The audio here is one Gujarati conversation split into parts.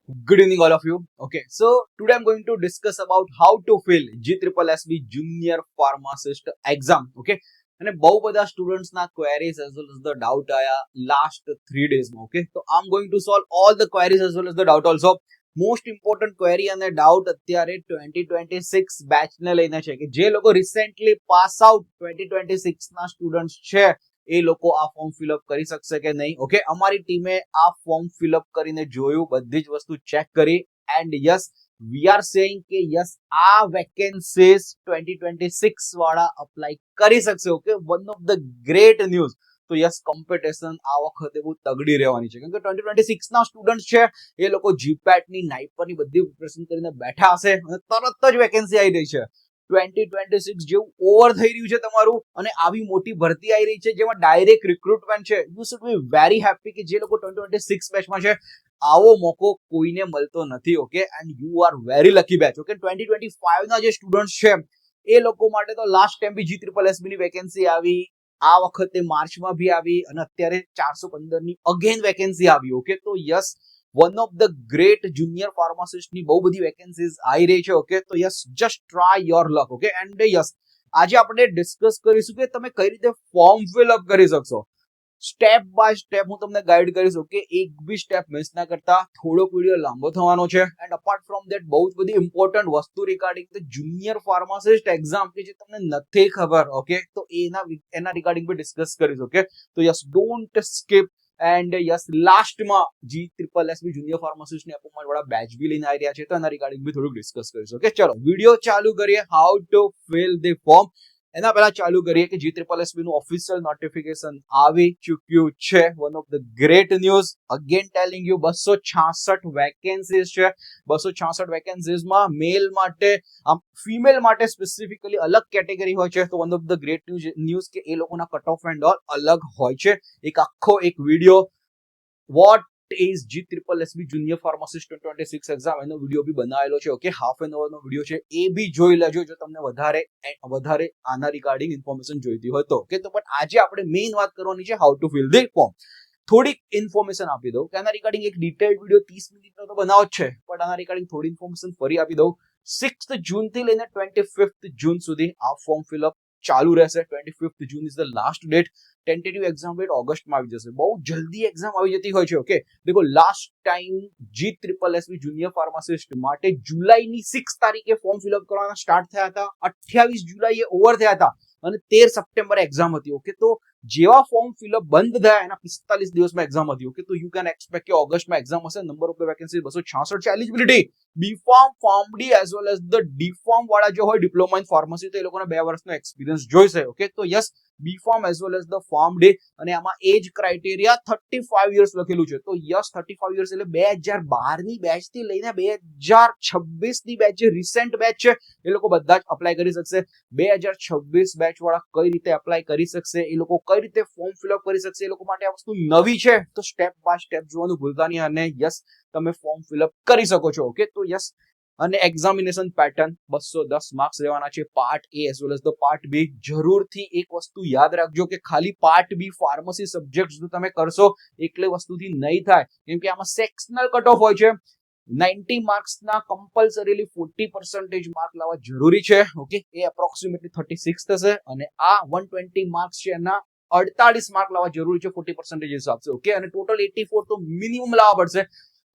Good evening, all of you. Okay, so today I'm going to discuss about how to fill GSSB Junior Pharmacist exam. Okay, અને બહુ બધા સ્ટુડન્ટ્સના queries as well as the doubt આયા last 3 daysમાં. Okay, so I'm going to solve all the queries as well as the doubt also. Most important query અને ડાઉટ અત્યારે 2026 બેચને લઈને છે કે જે લોકો રિસેન્ટલી પાસ આઉટ 2026 ના સ્ટુડન્ટ્સ છે એ લોકો આ ફોર્મ ફિલઅપ કરી શકશે કે નહીં. ઓકે, અમારી ટીમે આ ફોર્મ ફિલઅપ કરીને જોયું, બધી જ વસ્તુ ચેક કરી and yes we are saying કે યસ આ વેકેન્સીઝ 2026 વાળા અપ્લાય કરી શકશે. Okay, one of the great news. તો યસ કોમ્પિટિશન આ વખતે બહુ તગડી રહેવાની છે, કેમ કે 2026 ના સ્ટુડન્ટ છે એ લોકો જીપેટ ની નાઇપરની બધી પ્રિપરેશન કરીને બેઠા હશે અને તરત જ વેકેન્સી આવી રહી છે. 2026 જેવું ઓવર થઈ રહ્યું છે તમારું અને આવી મોટી ભરતી આવી રહી છે જેમાં ડાયરેક્ટ રિક્રુટમેન્ટ છે. You should be very happy કે જે લોકો 2026 બેચમાં છે આવો મોકો કોઈને મળતો નથી. Okay, and you are very lucky batch. Okay, 2025 ના જે સ્ટુડન્ટ્સ છે એ લોકો માટે તો લાસ્ટ ટાઈમ બી GSSB ની વેકેન્સી આવી, આ વખતે માર્ચમાં બી આવી અને અત્યારે 415 ની અગેન વેકેન્સી આવી. ઓકે, તો yes one of the great junior pharmacist ની બહુ બધી વેકેન્સીઝ આવી રહી છે. ઓકે, તો yes just try your luck. Okay, and yes આજે આપણે ડિસ્કસ કરીશું કે તમે કઈ રીતે ફોર્મ ફિલઅપ કરી શકશો. સ્ટેપ બાય સ્ટેપ હું તમને ગાઈડ કરીશ. ઓકે, એક બી સ્ટેપ મિસ ના કરતા. થોડોક વિડીયો લાંબો થવાનો છે એન્ડ અપાર્ટ ફ્રોમ ધેટ બહુ જ બધી ઇમ્પોર્ટન્ટ વસ્તુ regarding the junior pharmacist exam કે જે તમને નથી ખબર. ઓકે, તો એના રિગાર્ડિંગ બી ડિસ્કસ કરીશ. ઓકે, તો yes don't skip and yes લાસ્ટમાં GSSB જુનિયર ફાર્માસિસ્ટ ની અપોઇન્ટમેન્ટ વાળા બેચ બી લઈને આવી રહ્યા છે તો એના રિગાર્ડિંગ બી થોડુંક ડિસ્કસ કરીશું. ઓકે, ચલો વિડીયો ચાલુ કરીએ. How to fill the form. એના પહેલા ચાલુ કરીએ કે GSSB નું ઓફિશિયલ નોટિફિકેશન આવી ચૂક્યું છે. One of the great news again telling you 266 vacancies છે. 266 વેકેન્સીઝમાં મેલ માટે ફિમેલ માટે સ્પેસિફિકલી અલગ કેટેગરી હોય છે. તો one of the great news કે એ લોકોના કટ ઓફ એન્ડ ઓલ અલગ હોય છે. એક આખો એક video what is GSSB junior pharmacist 2026 exam એનો વિડીયો બી બનાવેલો છે. ઓકે, હાફ એન અવર નો વિડીયો છે, એ બી જોઈ લેજો જો તમને વધારે આના રિગાર્ડિંગ ઇન્ફોર્મેશન જોઈતી હોય તો. ઓકે, તો પણ આજે આપણે મેઇન વાત કરવાની છે how to fill the form. થોડીક ઇન્ફોર્મેશન આપી દઉં કે આના રિગાર્ડિંગ એક ડિટેલ્ડ વિડીયો 30 મિનિટનો તો બનાવો જ છે, પણ આના રિગાર્ડિંગ થોડી ઇન્ફોર્મેશન ફરી આપી દઉં. 6th જૂન થી લઈને 25th જૂન સુધી આ ફોર્મ ફિલઅપ ચાલુ રહેશે. 25th June is the last date. Tentative exam date ઓગસ્ટમાં આવી જશે. બહુ જલ્દી એક્ઝામ આવી જતી હોય છે. ઓકે, દેખો last time GSSB junior pharmacist માટે જુલાઈની 6 તારીખે ફોર્મ ફિલઅપ કરવાના સ્ટાર્ટ થયા હતા, 28 જુલાઈએ ઓવર થયા હતા અને 13 સપ્ટેમ્બરે એક્ઝામ હતી. ઓકે, તો જેવા ફોર્મ ફિલઅપ બંધ થયા એના 45 દિવસમાં એક્ઝામ હતી. ઓકે, તો યુ કેન એક્સપેક્ટ કે ઓગસ્ટમાં એક્ઝામ હશે. નંબર ઓફ ધ વેકેન્સી 266 છે. Eligibility B pharm, pharm D as well as the D pharm વાળા જો હોય ડિપ્લોમા ઇન ફાર્મસી તો એ લોકોને 2 વર્ષનો એક્સપિરિયન્સ જોઈશે. ઓકે, તો yes B pharm as well as the pharm D અને આમાં એજ ક્રાઇટેરિયા 35 યર્સ લખેલું છે. તો યસ 35 યર્સ એટલે 2012 ની બેચ થી લઈને 2026 ની બેચ જે રિસેન્ટ બેચ છે એ લોકો બધા જ અપ્લાય કરી શકશે. 2026 બેચ વાળા કઈ રીતે અપ્લાય કરી શકશે, એ લોકો કઈ રીતે ફોર્મ ફિલઅપ કરી શકશે, એ લોકો માટે આ વસ્તુ નવી છે તો સ્ટેપ બાય સ્ટેપ જોવાનું ભૂલતા નહીં અને યસ તમે ફોર્મ ફિલઅપ કરી શકો છો. ઓકે, તો યસ અને એક્ઝામિનેશન પેટર્ન 210 માર્ક્સ રહેવાના છે. Part A as well as the part B. જરૂરથી એક વસ્તુ યાદ રાખજો કે ખાલી પાર્ટ બી ફાર્મસી સબ્જેક્ટ જો તમે કરશો એકલે વસ્તુથી નહીં થાય, કેમ કે આમાં સેક્શનલ કટ ઓફ હોય છે. 90 માર્ક્સના કમ્પલસરીલી 40% માર્ક લાવવા જરૂરી છે. ઓકે, એ એપ્રોક્સિમેટલી 36 થશે અને આ 120 માર્ક્સ છે એના 48 માર્ક લાવવા જરૂરી છે 40% હિસાબ છે. ઓકે, અને ટોટલ 84 તો મિનિમમ લાવવા પડશે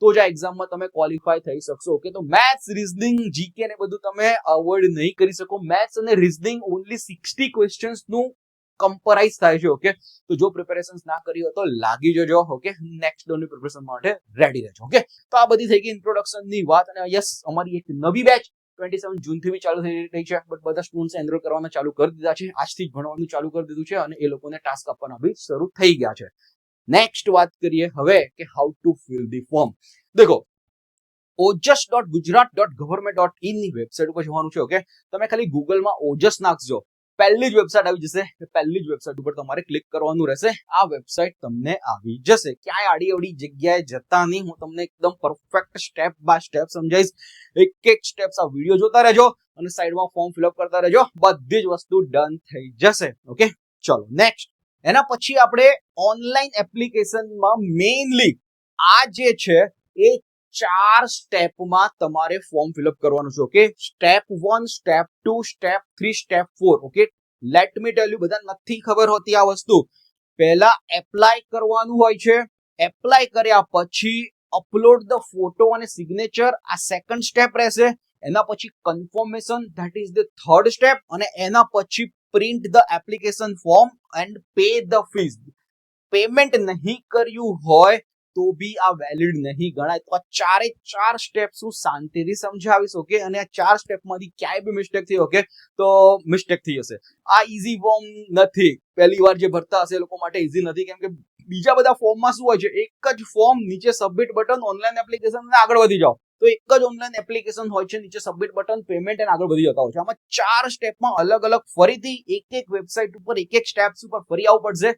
તો જ આ એક્ઝામમાં તમે ક્વોલિફાય થઈ શકશો. ઓકે, તો મેથ્સ, રીઝનિંગ, જીકે ને બધું તમે અવોઇડ નહીં કરી શકો. મેથ્સ અને રીઝનિંગ ઓનલી 60 ક્વેશ્ચન્સ નું કમ્પરાઇઝ થાય છે. ઓકે, તો જો પ્રિપેરેશન ના કરી હોય તો લાગી જજો. ઓકે, નેક્સ્ટ ડોની પ્રિપરેશન માટે રેડી રહેજો. ઓકે, તો આ બધી થઈ ગઈ ઇન્ટ્રોડક્શન ની વાત અને યસ અમારી એક નવી બેચ 27 જૂનથી બી ચાલુ થઈ રહી છે, બટ બધા સ્ટુડન્ટ્સ એનરોલ કરવાના ચાલુ કરી દીધા છે. આજથી જ ભણવાનું ચાલુ કરી દીધું છે અને એ લોકોને ટાસ્ક આપવાના બી શરૂ થઈ ગયા છે. નેક્સ્ટ વાત કરીએ હવે કે how to fill the form. દેખો ojas.gujarat.government.in ની વેબસાઇટ ઉપર જવાનું છે. ઓકે, તમે ખાલી ગૂગલમાં ઓજસ નાખજો, પહેલી જ વેબસાઇટ આવી જશે. પહેલી જ વેબસાઇટ ઉપર તમારે ક્લિક કરવાનું રહેશે. આ વેબસાઇટ તમને આવી જશે. ક્યાંય આડી અવડી જગ્યાએ જતા નહીં, હું તમને એકદમ પરફેક્ટ સ્ટેપ બાય સ્ટેપ સમજાઈશ. એક એક સ્ટેપ્સ આ વિડીયો જોતા રહેજો અને સાઈડમાં ફોર્મ ફિલઅપ કરતા રહેજો. બધી જ વસ્તુ ડન થઈ જશે. ઓકે, ચલો નેક્સ્ટ. એના પછી આપણે ઓનલાઈન એપ્લિકેશનમાં મેઇનલી આ જે છે એ 4 સ્ટેપમાં તમારે ફોર્મ ફિલઅપ કરવાનું છે. Okay, step 1, step 2, step 3, step 4. Okay, let me tell you, બધા નથી ખબર હોતી આ વસ્તુ. પહેલા એપ્લાય કરવાનું હોય છે. એપ્લાય કર્યા પછી અપલોડ ધ ફોટો અને સિગ્નેચર, આ સેકન્ડ સ્ટેપ રહેશે. એના પછી confirmation, that is the third step. અને એના પછી print the application form and pay the fees. Payment નહીં કર્યું હોય તો બી આ વેલિડ નહીં ગણાય. તો આ 4 સ્ટેપ હું શાંતિથી સમજાવીશ. ઓકે, અને આ 4 સ્ટેપમાંથી ક્યાંય બી મિસ્ટેક થઈ, ઓકે, તો મિસ્ટેક થઈ જશે. આ ઈઝી ફોર્મ નથી. પહેલી વાર જે ભરતા હશે એ લોકો માટે ઈઝી નથી, કેમ કે બીજા બધા ફોર્મમાં શું હોય છે, એક જ ફોર્મ, નીચે સબમિટ બટન, ઓનલાઈન એપ્લિકેશન અને આગળ વધી જાઓ. તો એક જ ઓનલાઈન એપ્લિકેશન હોય છે, નીચે સબમિટ બટન, પેમેન્ટ અને આગળ વધી જતા હોય છે. આમાં 4 સ્ટેપમાં અલગ અલગ ફરીથી એક વેબસાઇટ ઉપર એક સ્ટેપ્સ ઉપર ફરી આવવું પડશે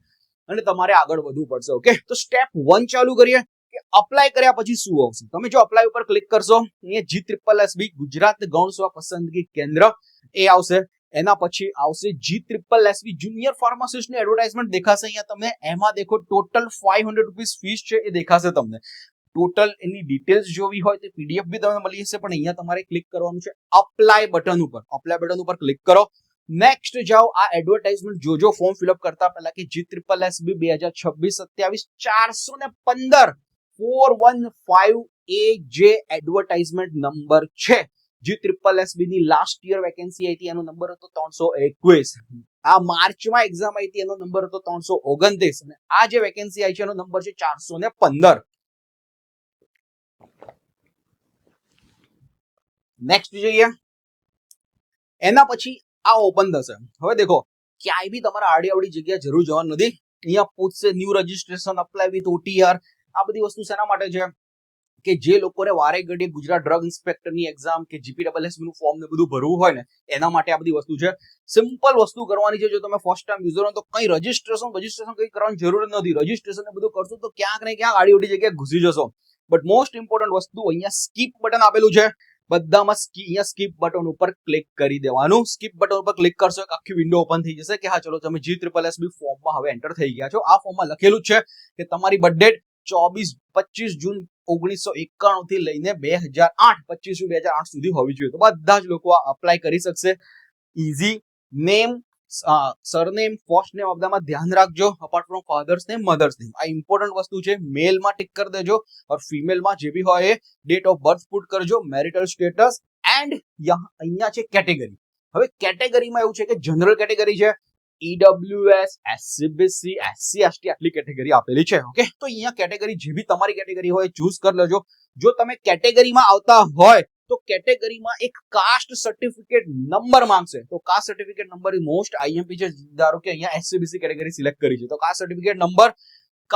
અને તમારે આગળ વધવું પડશે. ઓકે, તો સ્ટેપ 1 ચાલુ કરીએ કે અપ્લાય કર્યા પછી શું આવશે. તમે જો અપ્લાય ઉપર ક્લિક કરશો, અહીંયા GSSB ગુજરાત ગૌણ સેવા પસંદગી કેન્દ્ર એ આવશે. એના પછી આવશે GSSB જુનિયર ફાર્માસિસ્ટની એડવર્ટાઇઝમેન્ટ દેખાશે અહીંયા તમને. એમાં દેખો ટોટલ 500 રૂપીસ ફીસ છે એ દેખાશે તમને. ટોટલ એની ડિટેલ્સ જોવી હોય તો પીડીએફ બી તમને મળી જશે, પણ અહીંયા તમારે ક્લિક કરવાનું છે અપ્લાય બટન ઉપર. અપ્લાય બટન ઉપર ક્લિક કરો. નેક્સ્ટ જાઓ, આ એડવર્ટાઇઝમેન્ટ જોજો ફોર્મ ફિલઅપ કરતા પહેલા કે GSSB 2026-27 415 415 એ જે એડવર્ટાઇઝમેન્ટ નંબર છે. GSSB ની લાસ્ટ યર વેકેન્સી આવી હતી, એનો નંબર હતો 321. આ માર્ચમાં એક્ઝામ આવી હતી, એનો નંબર હતો 329. અને આ જે વેકેન્સી આવી છે એનો નંબર છે 415. નેક્સ્ટ જોઈએ, એના પછી આ ઓપન થશે. હવે દેખો, ક્યાંય બી તમારે આડી જગ્યા જરૂર જવાનું નથી. અહીંયા પૂછશે new registration, apply with OTR. આ બધી વસ્તુ શેના માટે છે કે જે લોકોને વારે ઘડીએ ગુજરાત ડ્રગ ઇન્સ્પેક્ટરની એક્ઝામ કે GPSSB નું ફોર્મ ને બધું ભરવું હોય ને, એના માટે આ બધી વસ્તુ છે. સિમ્પલ વસ્તુ કરવાની છે. જો તમે ફર્સ્ટ ટાઈમ યુઝર હો તો કઈ રજીસ્ટ્રેશન કઈ કરવાની જરૂર નથી. રજીસ્ટ્રેશન ને બધું કરશો તો ક્યાંક ને ક્યાંક આડી જગ્યાએ ઘૂસી જશો. બટ મોસ્ટ ઇમ્પોર્ટન્ટ વસ્તુ, અહીંયા સ્કીપ બટન આપેલું છે બધામાં. અહીંયા સ્કીપ બટન ઉપર ક્લિક કરી દેવાનું. સ્કીપ બટન ઉપર ક્લિક કરશો કે આખી વિન્ડો ઓપન થઈ જશે કે હા ચલો તમે GSSB ફોર્મમાં હવે એન્ટર થઈ ગયા છો. આ ફોર્મમાં લખેલું છે કે તમારી બર્થ ડેટ 25 જૂન 1991 થી લઈને 25 જૂન 2008 સુધી હોવી જોઈએ. તો બધા જ લોકો આ અપ્લાય કરી શકશે. Easy. Name, surname, first name બધામાં ધ્યાન રાખજો. Apart from father's name, mother's name, આ ઇમ્પોર્ટન્ટ વસ્તુ છે. મેલમાં ટિક કરી દેજો और ફિમેલમાં જે બી હોય એ ડેટ ઓફ બર્થ પુટ કરજો, મેરિટલ સ્ટેટસ એન્ડ અહીંયા છે કેટેગરી. હવે કેટેગરીમાં એવું છે કે જનરલ કેટેગરી છે, EWS, SCBC, SC, ST આટલી કેટેગરી આપેલી છે. ઓકે, તો અહીંયા કેટેગરી જે બી તમારી કેટેગરી હોય ચૂઝ કરી લેજો. જો તમે કેટેગરીમાં આવતા હોય તો કેટેગરીમાં એક કાસ્ટ સર્ટિફિકેટ નંબર માંગશે. તો caste certificate number is most IMP છે. ધારો કે અહીંયા SCBC કેટેગરી સિલેક્ટ કરી છે, તો caste certificate number,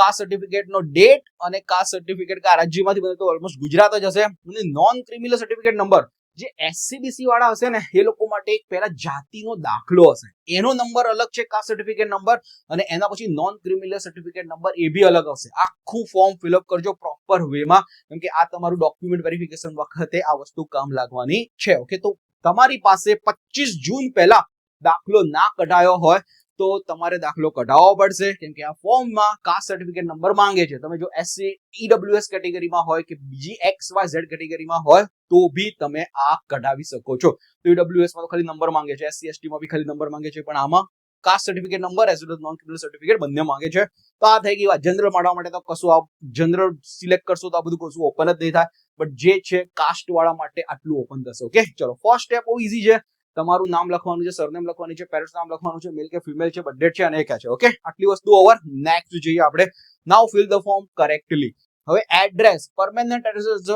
caste certificate નો ડેટ અને કાસ્ટ સર્ટિફિકેટ કયા રાજ્યમાંથી બને તો ઓલમોસ્ટ ગુજરાત જ હશે. અને નોન ક્રિમિનલ સર્ટિફિકેટ નંબર, જે SCBC વાળા હશે ને એ લોકો માટે એક પહેલા જાતિનો દાખલો હશે, એનો નંબર અલગ છે કાસ્ટ સર્ટિફિકેટ નંબર, અને એના પછી નોન ક્રિમિનલ સર્ટિફિકેટ નંબર એ બી અલગ હશે. આખું ફોર્મ ફિલઅપ કરજો પ્રોપર વેમાં, કેમ કે આ તમારું ડોક્યુમેન્ટ વેરિફિકેશન વખતે આ વસ્તુ કામ લાગવાની છે. ઓકે, તો તમારી પાસે 25 જૂન પહેલા દાખલો ના કઢાયો હોય તો તમારે દાખલો કઢાવવો પડશે, કેમ કે આ ફોર્મમાં કાસ્ટ સર્ટિફિકેટ નંબર માંગે છે. તમે જો SC EWS કેટેગરીમાં હોય કે બીજી XYZ કેટેગરીમાં હોય તો બી તમે આ કઢાવી શકો છો. તો EWS માં તો ખાલી નંબર માંગે છે, SC ST માં બી ખાલી નંબર માંગે છે, પણ આમાં cast certificate number as well as non criminal certificate બંને માંગે છે. તો આ થઈ ગઈ વાત. જનરલ માળવા માટે તો કશું આ જનરલ સિલેક્ટ કરશો તો આ બધું કશું ઓપન જ નહીં થાય, બટ જે છે કાસ્ટ વાળા માટે આટલું ઓપન થશે. ઓકે, ચલો ફર્સ્ટ સ્ટેપ બહુ ઈઝી છે. તમારું નામ લખવાનું છે, સરનેમ લખવાની છે, પેરેન્ટ્સ નામ લખવાનું છે, મેલ કે ફિમેલ છે, બર્થ ડેટ છે અને ક્યાં છે. ઓકે, આટલી વસ્તુ ઓવર. નેક્સ્ટ જોઈએ આપણે. નાઉ ફિલ ધ ફોર્મ કરેક્ટલી. હવે address, permanent address,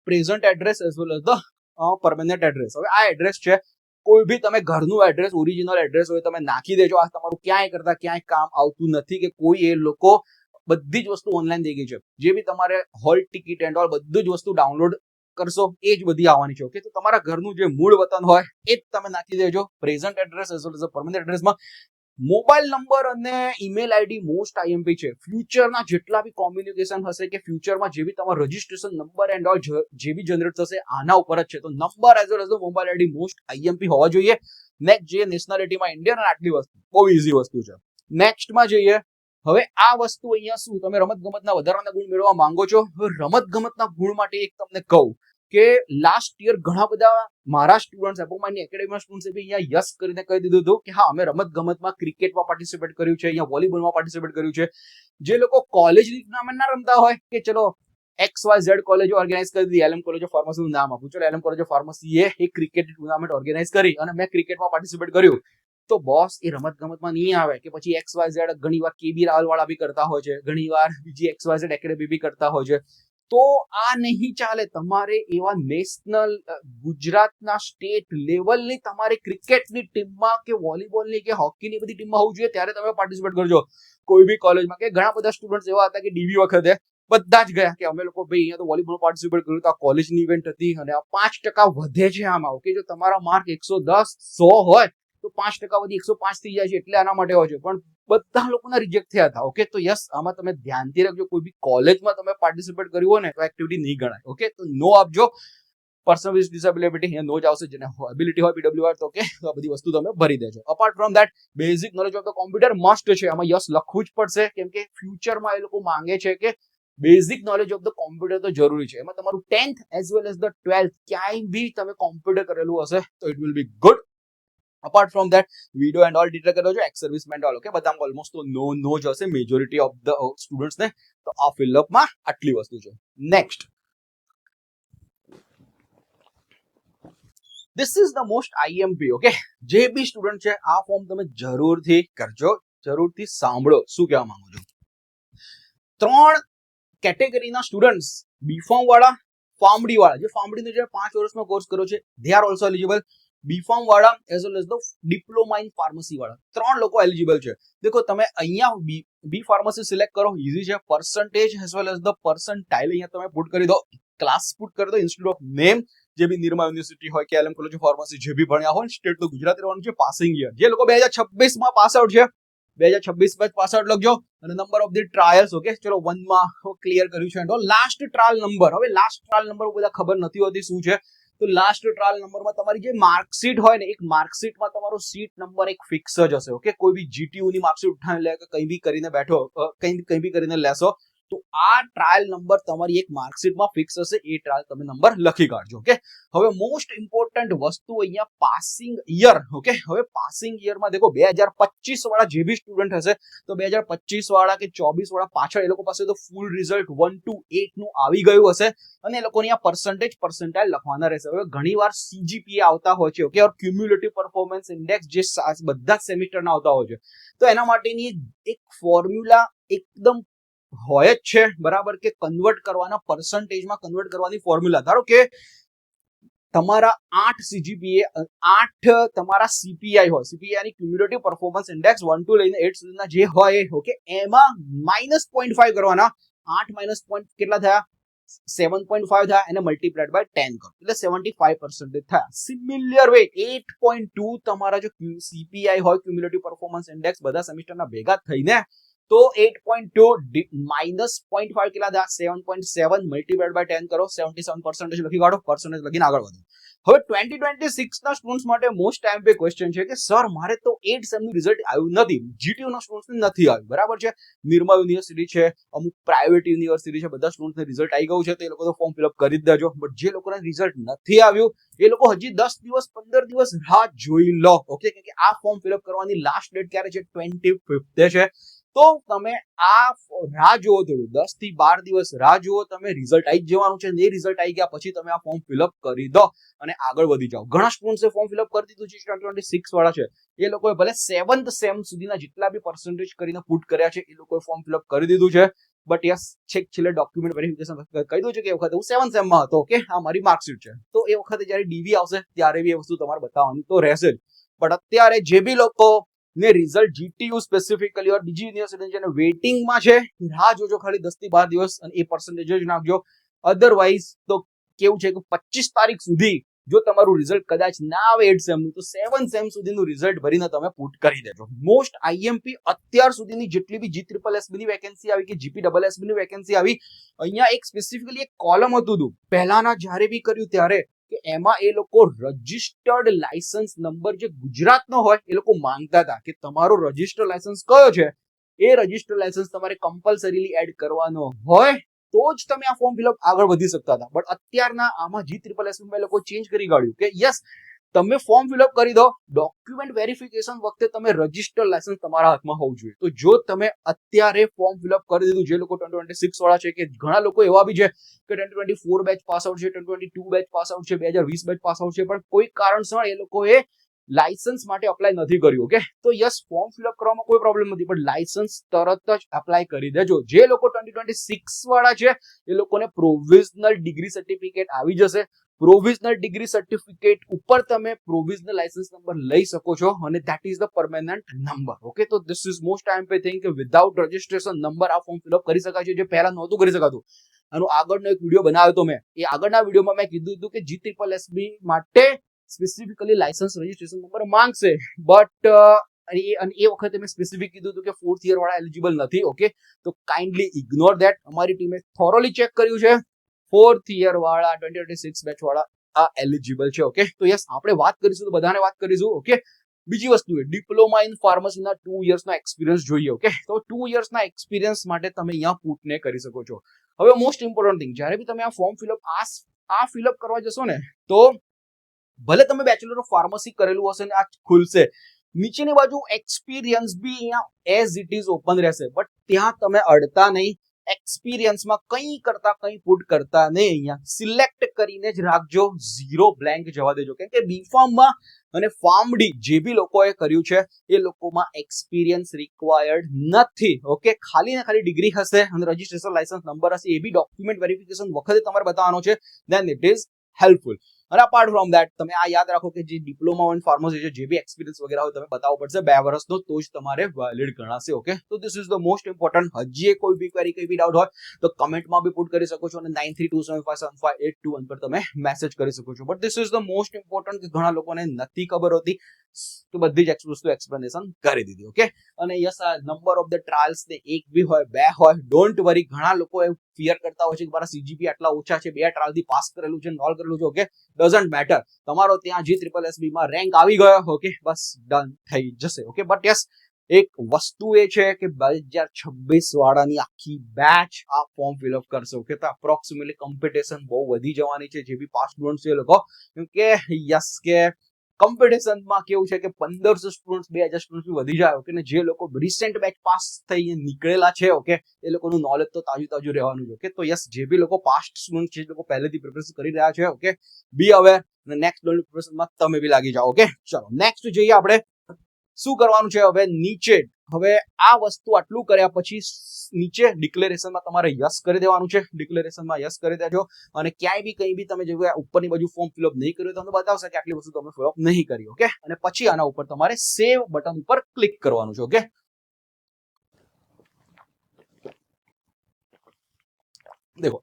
present address as well as the permanent address. હવે આ એડ્રેસ છે, કોઈ બી તમે ઘરનું એડ્રેસ, ઓરિજિનલ એડ્રેસ હોય તમે નાખી દેજો. આ તમારું ક્યાંય કરતા ક્યાંય કામ આવતું નથી કે કોઈ એ લોકો બધી જ વસ્તુ ઓનલાઈન થઈ ગઈ છે. જે બી તમારે હોલ ટિકિટ એન્ડ ઓલ બધું જ વસ્તુ ડાઉનલોડ કરશો એ જ બધી આવવાની છે. ઓકે, તો તમારા ઘરનું જે મૂળ વતન હોય એ જ તમે નાખી દેજો present address as well as permanent એડ્રેસમાં. મોબાઈલ નંબર અને ઈમેલ આઈડી મોસ્ટ IMP છે. ફ્યુચરના જેટલા બી કોમ્યુનિકેશન હશે કે ફ્યુચરમાં જે બી તમારો રજીસ્ટ્રેશન નંબર એન્ડ ઓલ જે બી જનરેટ થશે આના ઉપર જ છે. તો number as well as mobile ID most IMP હોવા જોઈએ. નેક્સ્ટ જોઈએ નેશનાલિટીમાં ઇન્ડિયન, અને આટલી વસ્તુ બહુ ઈઝી વસ્તુ છે. નેક્સ્ટમાં જઈએ હવે આ વસ્તુ અહીંયા શું, તમે રમત ગમતના વધારાના ગુણ મેળવવા માંગો છો? રમત ગમતના ગુણ માટે એક તમને કહું કે લાસ્ટ યર ઘણા બધા મારા સ્ટુડન્ટ્સ એપોમાની એકેડેમીના સ્ટુડન્ટ્સે બી અહીંયા યસ કરીને કહી દીધું હતું કે હા અમે રમત ગમતમાં ક્રિકેટમાં પાર્ટિસિપેટ કર્યું છે, અહીંયા વોલીબોલમાં પાર્ટિસિપેટ કર્યું છે. જે લોકો કોલેજ ટુર્નામેન્ટ ના રમતા હોય કે ચલો XYZ કોલેજો ઓર્ગેનાઇઝ કરી દીધી, LM કોલેજ ઓફ ફાર્મસીનું નામ આપું, ચલો LM કોલેજ ઓફ ફાર્મસીએ એક ક્રિકેટ ટુર્નામેન્ટ ઓર્ગેનાઇઝ કરી અને મેં ક્રિકેટમાં પાર્ટિસિપેટ કર્યું, તો બોસ એ રમત ગમતમાં નહીં આવે કે પછી XYZ ઘણીવાર KB રાવલ વાળા બી કરતા હોય છે, ઘણીવાર બીજી XYZ એકેડેમી બી કરતા હોય છે. તો આ નહીં ચાલે. તમારે એવા નેશનલ ગુજરાતના સ્ટેટ લેવલની તમારે ક્રિકેટની ટીમમાં કે વોલીબોલની કે હોકીની બધી ટીમમાં હોવું જોઈએ, ત્યારે તમે પાર્ટિસિપેટ કરજો કોઈ બી કોલેજમાં. કે ઘણા બધા સ્ટુડન્ટ્સ એવા હતા કે ડીવી વખતે બધા જ ગયા કે અમે લોકો ભાઈ અહીંયા તો વોલીબોલ પાર્ટિસિપેટ કર્યું, તો આ કોલેજની ઇવેન્ટ હતી અને આ 5% વધે છે આમાં. ઓકે, જો તમારા માર્ક 110 100 હોય તો 5% વધી 105 થઈ જાય છે, એટલે આના માટે હોય છે. પણ બધા લોકોના રિજેક્ટ થયા હતા. ઓકે, તો યસ, આમાં તમે ધ્યાનથી રાખજો, કોઈ બી કોલેજમાં તમે પાર્ટિસિપેટ કર્યું હોય ને તો એક્ટિવિટી નહીં ગણાય. ઓકે, તો નો આપજો. પર્સન વિથ ડિસેબિલિટી અહીંયા નો જ આવશે, જેને એબિલિટી હોય PWR તો ઓકે, તો આ બધી વસ્તુ તમે ભરી દેજો. Apart from that basic knowledge of the computer must છે, આમાં યસ લખવું જ પડશે, કેમ કે ફ્યુચરમાં એ લોકો માંગે છે કે basic knowledge of the computer તો જરૂરી છે. એમાં તમારું 10th as well as the 12th ક્યાંય બી તમે કોમ્પ્યુટર કરેલું હશે તો it will be good. Apart from that video and all detail કરો છો, એક્સ સર્વિસમેન ઓલ. ઓકે, બધા ઓલમોસ્ટ તો નો જ હશે મેજોરિટી ઓફ ધ સ્ટુડન્ટ્સ ને. તો આ ફિલઅપમાં આટલી વસ્તુ છે. Next, this is the most IMP. Okay, જે બી સ્ટુડન્ટ છે આ ફોર્મ તમે જરૂરથી કરજો, જરૂરથી સાંભળો શું કહેવા માંગુ છું. 3 કેટેગરીના સ્ટુડન્ટ્સ, બીફોર્મ વાળા, ફાર્મડી વાળા, જે ફાર્મડીનો જે 5 વર્ષનો કોર્સ કર્યો છે, દે આર ઓલ્સો એલિજિબલ. બીફોર્મ વાળા as well as the diploma in pharmacy વાળા, 3 લોકો એલિજિબલ છે. દેખો, તમે અહીંયા બી ફાર્મસી સિલેક્ટ કરો, ઇઝી છે. Percentage as well as the percentile અહીંયા તમે પુટ કરી દો, ક્લાસ પુટ કરી દો ઇન્સ્ટેડ ઓફ નેમ. જે બી નિરમા યુનિવર્સિટી હોય કે LM કોલેજ ઓફ ફાર્મસી જે બી ભણ્યા હોય, સ્ટેટ તો ગુજરાતી રહેવાનું છે. પાસિંગ યર, જે લોકો 2026 માં પાસ આઉટ છે, 2026 માં પાસ આઉટ લખજો. અને number of the trials, okay, ચલો 1 માં ક્લિયર કર્યું છે. તો લાસ્ટ ટ્રાયલ નંબર, હવે લાસ્ટ ટ્રાયલ નંબર બધા ખબર નથી હોતી શું છે. તો લાસ્ટ ટ્રાયલ નંબરમાં તમારી જે માર્કશીટ હોય ને, એક માર્કશીટમાં તમારો સીટ નંબર એક ફિક્સ જ હશે. ઓકે, કોઈ બી GTU ની માર્કશીટ ઉઠાવી લે કે કંઈ બી કરીને બેઠો, કંઈ બી કરીને લેશો, તો આ ટ્રાયલ નંબર તમારી એક માર્કશીટમાં ફિક્સ હશે. એ ટ્રાયલ તમે નંબર લખી કાઢજો. ઓકે, હવે મોસ્ટ ઇમ્પોર્ટન્ટ વસ્તુ અહીંયા પાસિંગ યર. ઓકે, હવે પાસિંગ યરમાં દેખો 2025 વાળા જે બી સ્ટુડન્ટ હશે, તો 2025 વાળા કે 24 વાળા પાછળ એ લોકો પાસે તો ફૂલ રિઝલ્ટ 1 to 8 નું આવી ગયું હશે અને એ લોકોની આ પર્સન્ટાઇલ લખવાના રહેશે. હવે ઘણીવાર CGPA આવતા હોય છે, ઓકે, ઓર ક્યુમ્યુલેટિવ પરફોર્મન્સ ઇન્ડેક્સ જે બધા જ સેમિસ્ટરના આવતા હોય છે, તો એના માટેની એક ફોર્મ્યુલા એકદમ હોય જ છે, બરાબર, કે કન્વર્ટ કરવાના પર્સન્ટેજમાં કન્વર્ટ કરવાની ફોર્મ્યુલા. ધારો કે તમારા 8 CGPA 8 તમારા CPI હોય, CPI ની ક્યુમ્યુલેટિવ પરફોર્મન્સ ઇન્ડેક્સ 1 to લઈને 8 સુધીના જે હોય, ઓકે, એમાં -0.5 કરવાના. 8 માઇનસ પોઈન્ટ કેટલા થયા? 7.5 થયા, એને મલ્ટીપ્લાઇડ બાય 10 કરો એટલે 75% થયા. સિમિલર વે 8.2 તમારા જો CPI હોય, ક્યુમ્યુલેટિવ પરફોર્મન્સ ઇન્ડેક્સ બધા સેમિસ્ટરના ભેગા થઈને, તો 8.2 માઇનસ 0.5 કેટલા થયા? 7.7 મલ્ટીપ્લાઇડ બાય 10 કરો, 77% લખી કાઢો, પર્સન્ટેજ લખીને આગળ વધો. હવે 2026 ના સ્ટુડન્ટ્સ માટે મોસ્ટ IMP ક્વેશ્ચન છે કે સર મારે તો 8 સેમ નું રિઝલ્ટ આવ્યું નથી, GTU ના સ્ટુડન્ટ્સ નથી આવ્યું, બરાબર છે. નિરમા યુનિવર્સિટી છે, અમુક પ્રાઇવેટ યુનિવર્સિટી છે, બધા સ્ટુડન્ટ્સને રિઝલ્ટ આવી ગયું છે, તો એ લોકો તો ફોર્મ ફિલઅપ કરી જ દેજો. બટ જે લોકોને રિઝલ્ટ નથી આવ્યું એ લોકો હજી 10 દિવસ 15 દિવસ રાહ જોઈ લો. ઓકે, કે આ ફોર્મ ફિલઅપ કરવાની લાસ્ટ ડેટ ક્યારે છે? 25 છે. તો તમે આ રાહ જુઓ, થોડું 10 થી 12 દિવસ રાહ જુઓ, તમે રિઝલ્ટ આવી જવાનું છે. એ રિઝલ્ટ આવી ગયા પછી તમે આ ફોર્મ ફિલઅપ કરી દો અને આગળ વધી જાઓ. ઘણા સ્ટુડન્ટ્સે ફોર્મ ફિલઅપ કરી દીધું છે, 2026 વાળા છે, એ લોકોએ ભલે 7th સેમ સુધીના જેટલા બી પર્સન્ટેજ કરીને પુટ કર્યા છે એ લોકોએ ફોર્મ ફિલઅપ કરી દીધું છે. બટ યસ, છેલ્લે ડોક્યુમેન્ટ વેરિફિકેશન કહી દઉં છે કે એ વખતે હું 7th સેમમાં હતો, ઓકે, આ મારી માર્કશીટ છે. તો એ વખતે જ્યારે DV આવશે ત્યારે બી એ વસ્તુ તમારે બતાવવાની તો રહેશે જ. બટ અત્યારે જે બી લોકો ને રિઝલ્ટ GTU સ્પેસિફિકલી ઓર બીજી યુનિવર્સિટી જેને વેઇટિંગમાં છે, રાહ જોજો ખાલી 10 થી 12 દિવસ અને એ પર્સન્ટેજ જ નાખજો. અધરવાઇઝ તો કેવું છે કે 25 તારીખ સુધી જો તમારું રિઝલ્ટ કદાચ ના આવે 8 સેમ નું, તો 7 સેમ સુધીનું રિઝલ્ટ ભરીને તમે પુટ કરી દેજો. મોસ્ટ IMP અત્યાર સુધીની જેટલી બી GSSB ની વેકેન્સી આવી કે GPSSB ની વેકેન્સી આવી, અહીંયા એક સ્પેસિફિકલી એક કોલમ હતું પહેલાના જ્યારે બી કર્યું ત્યારે, કે એમાં એ લોકો રજિસ્ટર્ડ લાયસન્સ નંબર જે ગુજરાતનો હોય એ લોકો માંગતા હતા કે તમારો રજિસ્ટર્ડ લાયસન્સ કયો છે, એ રજિસ્ટર લાયસન્સ તમારે કમ્પલસરીલી એડ કરવાનો હોય તો જ તમે આ ફોર્મ ફિલઅપ આગળ વધી શકતા હતા. બટ અત્યારના આમાં GSSB લોકો ચેન્જ કરી કાઢ્યું કે યસ તમે ફોર્મ ફિલઅપ કરી દો, ડોક્યુમેન્ટ વેરિફિકેશન વખતે તમે રજિસ્ટર લાયસન્સ તમારા હાથમાં હોવું જોઈએ. તો જો તમે અત્યારે ફોર્મ ફિલઅપ કરી દીધું, જે લોકો 2026 વાળા છે, કે ઘણા લોકો એવા બી છે કે 2024 બેચ પાસ આઉટ છે, 2022 બેચ પાસ આઉટ છે, 2020 બેચ પાસ આઉટ છે, પણ કોઈ કારણસર એ લોકોએ લાયસન્સ માટે અપ્લાય નથી કર્યું. ઓકે, તો યસ ફોર્મ ફિલઅપ કરવામાં કોઈ પ્રોબ્લેમ નથી, પણ લાયસન્સ તરત જ અપ્લાય કરી દેજો. જે લોકો 2026 વાળા છે એ લોકોને પ્રોવિઝનલ ડિગ્રી સર્ટિફિકેટ આવી જશે. પ્રોવિઝનલ ડિગ્રી સર્ટિફિકેટ ઉપર તમે પ્રોવિઝનલ લાયસન્સ નંબર લઈ શકો છો અને that is the permanent number. Okay, તો this is most time thing કે વિધાઉટ રજિસ્ટ્રેશન નંબર આ ફોર્મ ફિલઅપ કરી શકાય છે, જે પહેલા નહોતું કરી શકાતું. આનો આગળનો એક વિડીયો બનાવ્યો તો મેં, એ આગળના વિડીયોમાં મેં કીધું હતું કે GSSB માટે સ્પેસિફિકલી લાયસન્સ રજિસ્ટ્રેશન નંબર માંગશે, બટ એ વખતે મેં સ્પેસિફિક કીધું હતું કે 4th યર વાળા એલિજિબલ નથી. ઓકે, તો કાઇન્ડલી ઇગ્નોર ધેટ. અમારી ટીમે થોરોલી ચેક કર્યું છે, 4th યર વાળા 2026 બેચ વાળા આ એલિજિબલ છે. ઓકે, તો યસ આપણે વાત કરીશું, તો બધાને વાત કરીશું. ઓકે, બીજી વસ્તુ એ ડિપ્લોમા ઇન ફાર્મસીના 2 યર્સના એક્સપિરિયન્સ જોઈએ. ઓકે, તો 2 યર્સના એક્સપિરિયન્સ માટે તમે અહીંયા પુટને કરી શકો છો. હવે મોસ્ટ ઇમ્પોર્ટન્ટ થિંગ, જ્યારે બી તમે આ ફોર્મ ફિલઅપ આ ફિલઅપ કરવા જશો ને, તો ભલે તમે બેચલર ઓફ ફાર્મસી કરેલું હશે ને આ ખુલશે, નીચેની બાજુ એક્સપિરિયન્સ બી અહીંયા એઝ ઇટ ઇઝ ઓપન રહેશે, બટ ત્યાં તમે અડતા નહીં. એક્સપિરિયન્સમાં કંઈ પુટ કરતા નહીં. અહીંયા સિલેક્ટ કરીને જ રાખજો, 0 બ્લેન્ક જવા દેજો. કેમ કે બીફાર્મમાં અને ફાર્મડી જે બી લોકોએ કર્યું છે એ લોકોમાં એક્સપિરિયન્સ રિક્વાયર્ડ નથી. ઓકે, ખાલી ને ખાલી ડિગ્રી હશે અને રજિસ્ટ્રેશન લાયસન્સ નંબર હશે, એ બી ડોક્યુમેન્ટ વેરિફિકેશન વખતે તમારે બતાવવાનો છે, ધેન ઇટ ઇઝ હેલ્પફુલ. અને અપાર્ટ ફ્રોમ ધેટ તમે આ યાદ રાખો કે જે ડિપ્લોમા ઇન ફાર્મસી છે, જે બી એક્સપિરિયન્સ વગેરે હોય તમે બતાવવો પડશે 2 વર્ષનો, તો જ તમારે વેલિડ ગણાશે. ઓકે, તો this is the most important. હજી કોઈ બી ક્વેરી, કોઈ બી ડાઉટ હોય તો કમેન્ટમાં બી પુટ કરી શકો છો અને 9327575821 પર તમે મેસેજ કરી શકો છો. But this is the most important કે ઘણા લોકોને નથી ખબર હોતી, તો બધી જ વસ્તુ એક્સપ્લેનેશન કરી દીધી. ઓકે, અને યસ આ નંબર ઓફ ધ ટ્રાયલ્સ ને 1 બી હોય 2 હોય, ડોન્ટ વરી. ઘણા લોકો એવું ફિયર કરતા હોય છે કે મારા CGP આટલા ઓછા છે, 2 ટ્રાયલ થી પાસ કરેલું છે, નોલ કરેલું છે. ઓકે, ડઝન્ટ મેટર, તમારો ત્યાં GSSB માં રેન્ક આવી ગયો. ઓકે, બસ ડન થઈ જશે. ઓકે, બટ યસ એક વસ્તુ એ છે કે 2026 વાળાની આખી બેચ આ ફોર્મ ફિલઅપ કરશે. ઓકે, તો અપ્રોક્સિમેટલી કોમ્પિટિશન બહુ વધી જવાની છે. જે બી પાસ સ્ટુડન્ટ છે એ લોકો, કેમ કે યસ કે કોમ્પિટિશનમાં કેવું છે કે 1500 સ્ટુડન્ટ 2000 સ્ટુડન્ટ વધી જાય. ઓકે, ને જે લોકો રિસેન્ટ બેચ પાસ થઈ નીકળેલા છે, ઓકે, એ લોકોનું નોલેજ તો તાજું રહેવાનું છે. ઓકે, તો યસ જે બી લોકો પાસ્ટ સ્ટુડન્ટ છે, જે લોકો પહેલેથી પ્રિપેરેશન કરી રહ્યા છે, ઓકે, બી અવેર અને નેક્સ્ટ લેવલ પ્રિપેરેશનમાં તમે બી લાગી જાઓ. ઓકે, ચલો નેક્સ્ટ જોઈએ આપણે શું કરવાનું છે. હવે નીચે, હવે આ વસ્તુ આટલું કર્યા પછી નીચે ડિક્લેરેશનમાં તમારે યસ કરી દેવાનું છે. ડિક્લેરેશનમાં યસ કરી દેજો અને ક્યાંય બી કંઈ બી તમે જે ઉપરની બાજુ ફોર્મ ફિલઅપ નહીં કર્યું તમને બતાવશે કે આટલી વસ્તુ તમે ફિલઅપ નહીં કરી. ઓકે, અને પછી આના ઉપર તમારે સેવ બટન ઉપર ક્લિક કરવાનું છે. ઓકે, દેખો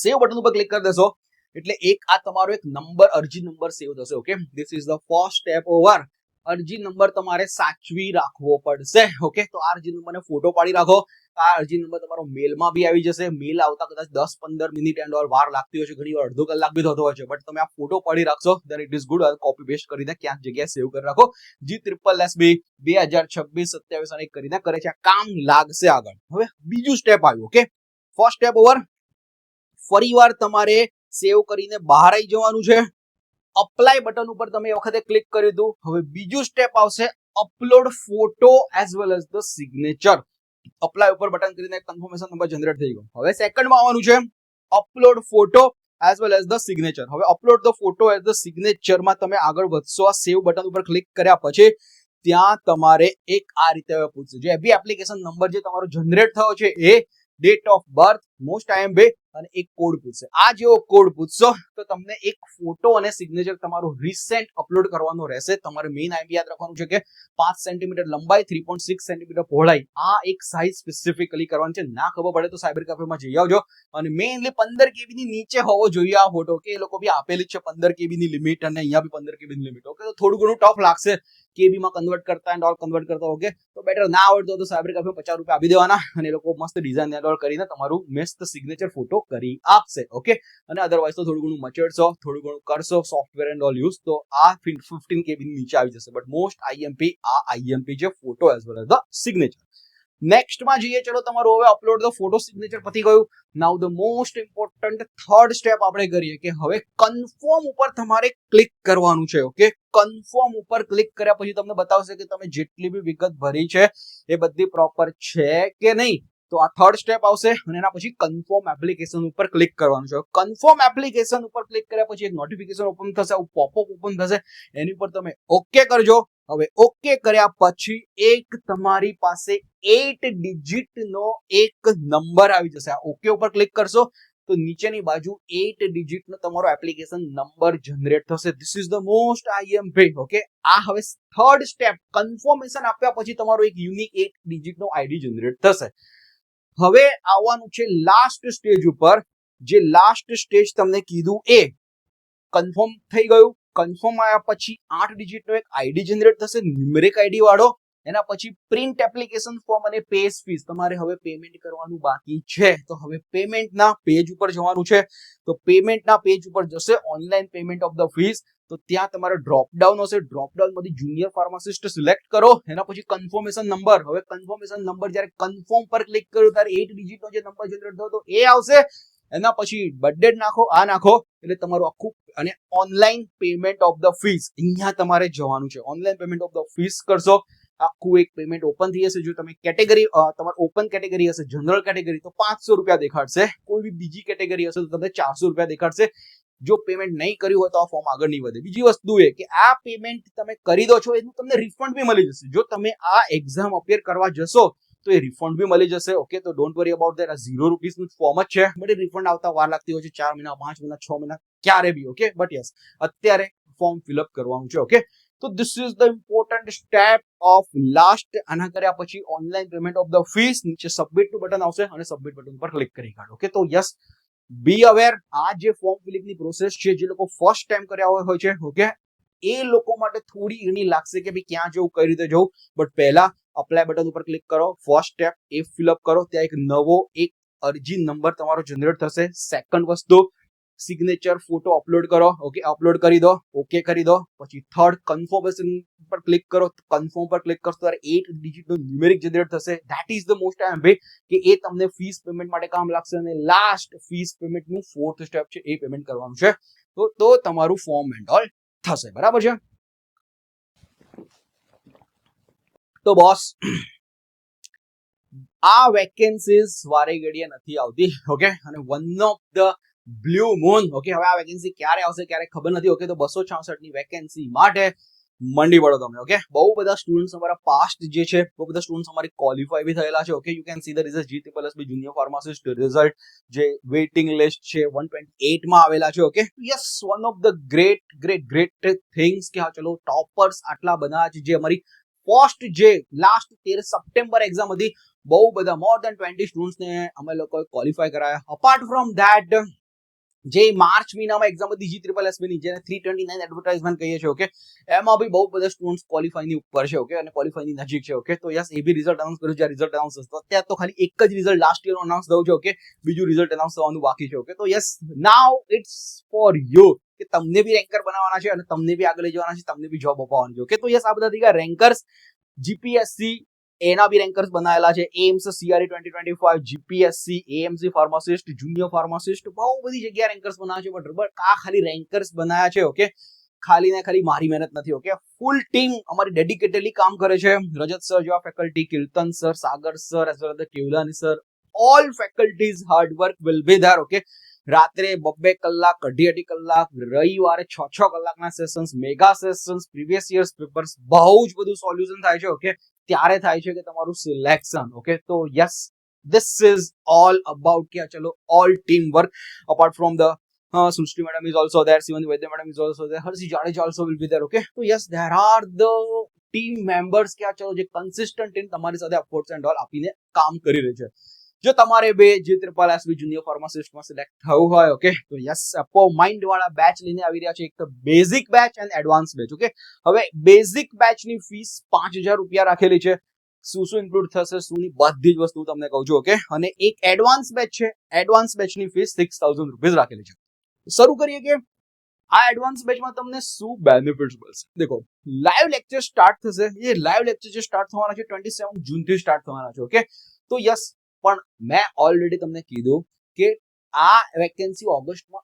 સેવ બટન ઉપર ક્લિક કરી દેશો એટલે એક આ તમારો એક નંબર, અરજી નંબર સેવ થશે. Okay, this is the first step over. અરજી નંબર તમારે સાચવી રાખવો પડશે. ઓકે, તો આ અરજી નંબરને ફોટો પાડી રાખો. આ અરજી નંબર તમારો મેલમાં બી આવી જશે. મેલ આવતા કદાચ 10-15 મિનિટ એન્ડ ઓર વાર લાગતી હોય છે, ઘણી વાર અડધો કલાક બી થતો હોય છે, બટ તમે આ ફોટો પાડી રાખશો then it is good. Copy paste કરીને ક્યાંક જગ્યાએ સેવ કરી રાખો. GSSB 2026-27 અને કરીને કરે છે, આ કામ લાગશે આગળ. હવે બીજું સ્ટેપ આવ્યું. Okay, first step over. ફરીવાર તમારે સેવ કરીને બહાર આવી જવાનું છે. અપ્લાય બટન ઉપર તમે એ વખતે ક્લિક કર્યું હતું. હવે બીજું સ્ટેપ આવશે, upload photo as well as the signature. Apply ઉપર બટન કરીને કન્ફર્મેશન નંબર જનરેટ થઈ ગયો. હવે સેકન્ડમાં આવવાનું છે upload photo as well as the signature. હવે upload the photo as the સિગ્નેચરમાં તમે આગળ વધશો. આ સેવ બટન ઉપર ક્લિક કર્યા પછી ત્યાં તમારે એક આ રીતે પૂછશે, જે બી એપ્લિકેશન નંબર જે તમારો જનરેટ થયો છે એ, date of birth, most IMB અને એક કોડ પૂછશે. આ જેવો કોડ પૂછશો તો તમને એક ફોટો અને સિગ્નેચર તમારું રિસેન્ટ અપલોડ કરવાનો રહેશે. તમારે મેઇન IMB યાદ રાખવાનું છે કે 5 સેન્ટીમીટર લંબાઈ, 3.6 સેન્ટીમીટર પહોળાઈ. આ એક સાઇઝ સ્પેસિફિકલી કરવાની છે. ના ખબર પડે તો સાયબર કેફેમાં જઈ આવજો. અને મેઇનલી 15 KB ની નીચે હોવો જોઈએ આ ફોટો, કે એ લોકો બી આપેલી છે 15 KB ની લિમિટ અને અહીંયા બી 15 KB ની લિમિટ. ઓકે, તો થોડું ઘણું ટફ લાગશે KB માં કન્વર્ટ કરતા એન્ડ ઓલ કન્વર્ટ કરતા. ઓકે, તો બેટર ના આવડતો તો સાયબર કેફેમાં 50 રૂપિયા આપી દેવાના અને એ લોકો મસ્ત ડિઝાઇન એન્ડ ઓલ કરીને તમારું મસ્ત સિગ્નેચર ફોટો કરી આપશે. ઓકે, અને અધરવાઇઝ તો થોડું ઘણું મચડશો, થોડું ઘણું કરશો સોફ્ટવેર એન્ડ ઓલ યુઝ, તો આ 15 KB ની નીચે આવી જશે. બટ મોસ્ટ IMP આ IMP છે, photo as well as the signature. નેક્સ્ટમાં જઈએ, ચલો તમારું હવે અપલોડ ધ ફોટો સિગ્નેચર પતી ગયું. નાઉ the most important third step આપણે કરીએ કે હવે કન્ફર્મ ઉપર તમારે ક્લિક કરવાનું છે. ઓકે, કન્ફર્મ ઉપર ક્લિક કર્યા પછી તમને બતાવશે કે તમે જેટલી બી વિગત ભરી છે એ બધી પ્રોપર છે કે નહીં. તો આ થર્ડ સ્ટેપ આવશે અને એના પછી કન્ફર્મ એપ્લિકેશન ઉપર ક્લિક કરવાનું છે. કન્ફર્મ એપ્લિકેશન ઉપર ક્લિક કર્યા પછી એક નોટિફિકેશન ઓપન થશે, પોપઅપ ઓપન થશે, એની પર તમે ઓકે કરજો. હવે ઓકે કર્યા પછી એક તમારી પાસે 8 ડિજિટનો એક નંબર આવી જશે. આ ઓકે ઉપર ક્લિક કરશો તો નીચેની બાજુ 8 ડિજિટનો તમારો એપ્લિકેશન નંબર જનરેટ થશે. This is the most IMP. Okay, આ હવે થર્ડ સ્ટેપ કન્ફર્મેશન આપ્યા પછી તમારો એક યુનિક 8 ડિજિટનો આઈડી જનરેટ થશે. હવે આવવાનું છે લાસ્ટ સ્ટેજ ઉપર. જે લાસ્ટ સ્ટેજ તમને કીધું એ કન્ફર્મ થઈ ગયું. કન્ફર્મ આવ્યા પછી 8 ડિજિટનો એક આઈડી જનરેટ થશે, ન્યુમેરિક આઈડી વાળો. એના પછી પ્રિન્ટ એપ્લિકેશન ફોર્મ અને પેઝ ફીસ. તમારે હવે પેમેન્ટ કરવાનું બાકી છે, તો હવે પેમેન્ટના પેજ ઉપર જવાનું છે. તો પેમેન્ટના પેજ ઉપર જશે, online payment of the fees. તો ત્યાં તમારો ડ્રોપડાઉન હશે, ડ્રોપડાઉનમાંથી જુનિયર ફાર્માસિસ્ટ સિલેક્ટ કરો. એના પછી કન્ફર્મેશન નંબર. હવે કન્ફર્મેશન નંબર જ્યારે કન્ફર્મ પર ક્લિક કર્યો ત્યારે 8 ડિજિટનો જે નંબર જનરેટ થયો તો એ આવશે. એના પછી બર્થડેટ નાખો, આ નાખો, એટલે તમારું આખું અને online payment of the fees અહીંયા તમારે જવાનું છે. Online payment of the fees કરશો, આખું એક પેમેન્ટ ઓપન થઈ જશે. જો તમે કેટેગરી તમારી ઓપન કેટેગરી હશે, જનરલ કેટેગરી, તો 500 રૂપિયા દેખાડશે. કોઈ બી બીજી કેટેગરી હશે તો તમને 400 રૂપિયા દેખાડશે. જો પેમેન્ટ નહીં કર્યું હોય તો આ ફોર્મ આગળ નહીં વધે. બીજી વસ્તુ એ કે આ પેમેન્ટ તમે કરી દો છો એનું તમને રિફંડ બી મળી જશે. જો તમે આ એક્ઝામ અપિયર કરવા જશો તો એ રિફંડ બી મળી જશે. ઓકે, તો ડોન્ટ વરી અબાઉટ ધેટ. આ 0 રૂપીસનું ફોર્મ જ છે, બટ એ રિફંડ આવતા વાર લાગતી હોય છે, 4 મહિના, 5 મહિના, 6 મહિના, ક્યારે બી. ઓકે, બટ યસ, અત્યારે ફોર્મ ફિલઅપ કરવાનું છે. ઓકે, તો this is the important step of last. આના કર્યા પછી online payment of the fees, નીચે સબમિટ નું બટન આવશે અને સબમિટ બટન પર ક્લિક કરી કાઢો. ઓકે, તો યસ, બી અવેર. આ જે ફોર્મ ફિલિંગની પ્રોસેસ છે, જે લોકો ફર્સ્ટ ટાઈમ કર્યા હોય છે, ઓકે, એ લોકો માટે થોડી ઘણી લાગશે કે ભાઈ ક્યાં જવું, કઈ રીતે જવું. બટ પહેલા અપ્લાય બટન ઉપર ક્લિક કરો, ફર્સ્ટ સ્ટેપ એ ફિલઅપ કરો. ત્યાં એક નવો એક અરજી નંબર તમારો જનરેટ થશે. સેકન્ડ વસ્તુ, સિગ્નેચર ફોટો અપલોડ કરો. ઓકે, અપલોડ કરી દો, ઓકે કરી દો. પછી થર્ડ કન્ફર્મેશન પર ક્લિક કરો. કન્ફર્મ પર ક્લિક કરશો ત્યારે 8 ડિજિટનો ન્યુમેરિક જનરેટ થશે. That is the most IMP કે એ તમને ફીસ પેમેન્ટ માટે કામ લાગશે. અને લાસ્ટ ફીસ પેમેન્ટનું ફોર્થ સ્ટેપ છે, એ પેમેન્ટ કરવાનું છે. તો તમારું ફોર્મ એન્ડ ઓલ થશે. બરાબર છે? તો બોસ, આ વેકેન્સીઝ વારે ઘડીએ નથી આવતી. ઓકે, અને one of the blue moon. Okay, હવે આ વેકેન્સી ક્યારે આવશે ક્યારે ખબર નથી. ઓકે, તો 266 ની વેકેન્સી માટે મંડી પડો તમે. ઓકે, બહુ બધા સ્ટુડન્ટ્સ અમારા પાસ્ટ જે છે, બહુ બધા સ્ટુડન્ટ્સ અમારી ક્વોલિફાય બી થયેલા છે. Okay, you can see the result. GSSB junior pharmacist result જે વેઇટિંગ લિસ્ટ છે 128 માં આવેલા છે. Okay, yes, one of the great things કે હા ચલો ટોપર્સ આટલા બધા છે. જે અમારી ફર્સ્ટ જે લાસ્ટ 13 સપ્ટેમ્બર એક્ઝામ હતી, બહુ બધા મોર દેન 20 સ્ટુડન્ટ્સને અમે લોકોએ ક્વોલિફાય કરાયા. અપાર્ટ ફ્રોમ ધેટ, જે માર્ચ મહિનામાં એક્ઝામ હતી GSSB ની, જેને 329 એડવર્ટાઇઝમેન્ટ કહીએ છીએ, ઓકે, એમાં બી બહુ બધા સ્ટુડન્ટ્સ ક્વોલિફાય ની ઉપર છે. ઓકે, અને ક્વોલિફાય ની નજીક છે. ઓકે, તો યસ, એ બી રિઝલ્ટ અનાઉન્સ કર્યું છે. રિઝલ્ટ અનાઉન્સ થશે. અત્યારે તો ખાલી એક જ રિઝલ્ટ લાસ્ટ યરનો અનાઉન્સ થયું છે. ઓકે, બીજું રિઝલ્ટ અનાઉન્સ થવાનું બાકી છે. ઓકે, તો yes, now it's for you કે તમને બી રેન્કર બનાવવાના છે અને તમને બી આગળ લઈ જવાના છે, તમને બી જોબ અપાવવાની છે. ઓકે, તો યસ, આ બધા થઈ ગયા રેન્કર્સ. GPSC એના બી રેન્કર્સ બનાવેલા છે. AIIMS CRE 2025, GPSC, AMC pharmacist, junior pharmacist, બહુ બધી જગ્યાએ રેન્કર્સ બનાવ્યા છે. બટ આ ખાલી રેન્કર્સ બનાવ્યા છે. ઓકે, ખાલી ને ખાલી મારી મહેનત નથી. ઓકે, ફૂલ ટીમ અમારી ડેડિકેટેડલી કામ કરે છે. રજત સર જેવા faculty, Kirtan sir, Sagar sir, as well as Kewlani sir, all faculties hard work will be there. Okay, રાત્રે 2 કલાક, 2.5 કલાક, રવિવારે 6 કલાકના sessions, mega sessions, previous years papers, બહુ જ બધું સોલ્યુશન થાય છે. ઓકે, ત્યારે થાય છે કે તમારું સિલેક્શન. ઓકે, તો yes, this is all about કે ચલો all team work. Apart from the Srishti madam is also there, Shivangi Vaidya madam is also there, Harshi Jadeja also will be there. Okay, so yes, there are the team members કે ચલો જે કન્સિસ્ટન્ટ ઇન તમારી સાથે અફોર્ટ્સ એન્ડ ઓલ આપીને કામ કરી રહી છે. જો તમારે બે GSSB જુનિયર ફાર્માસિસ્ટમાં સિલેક્ટ થવું હોય, ઓકે, તો યસ, અપો માઇન્ડ વાળા બેચ લઈને આવી રહ્યા છે. એક તો basic batch and advance batch. Okay, હવે બેઝિક બેચની ફીસ 5000 રૂપિયા રાખેલી છે. શું ઇન્ક્લુડ થશે, શુંની બધી જ વસ્તુ તમને કહું છું. ઓકે, અને એક એડવાન્સ બેચ છે. એડવાન્સ બેચની ફીસ 6000 રૂપીસ રાખેલી છે. શરૂ કરીએ કે આ એડવાન્સ બેચમાં તમને શું બેનિફિટ્સ મળશે? દેખો, લાઈવ લેક્ચર સ્ટાર્ટ થશે. એ લાઈવ લેક્ચર જે સ્ટાર્ટ થવાના છે 27 જૂનથી સ્ટાર્ટ થવાના છે. ઓકે, તો યસ, પણ મેં ઓલરેડી તમને કીધું કે આ વેકેન્સી ઓગસ્ટમાં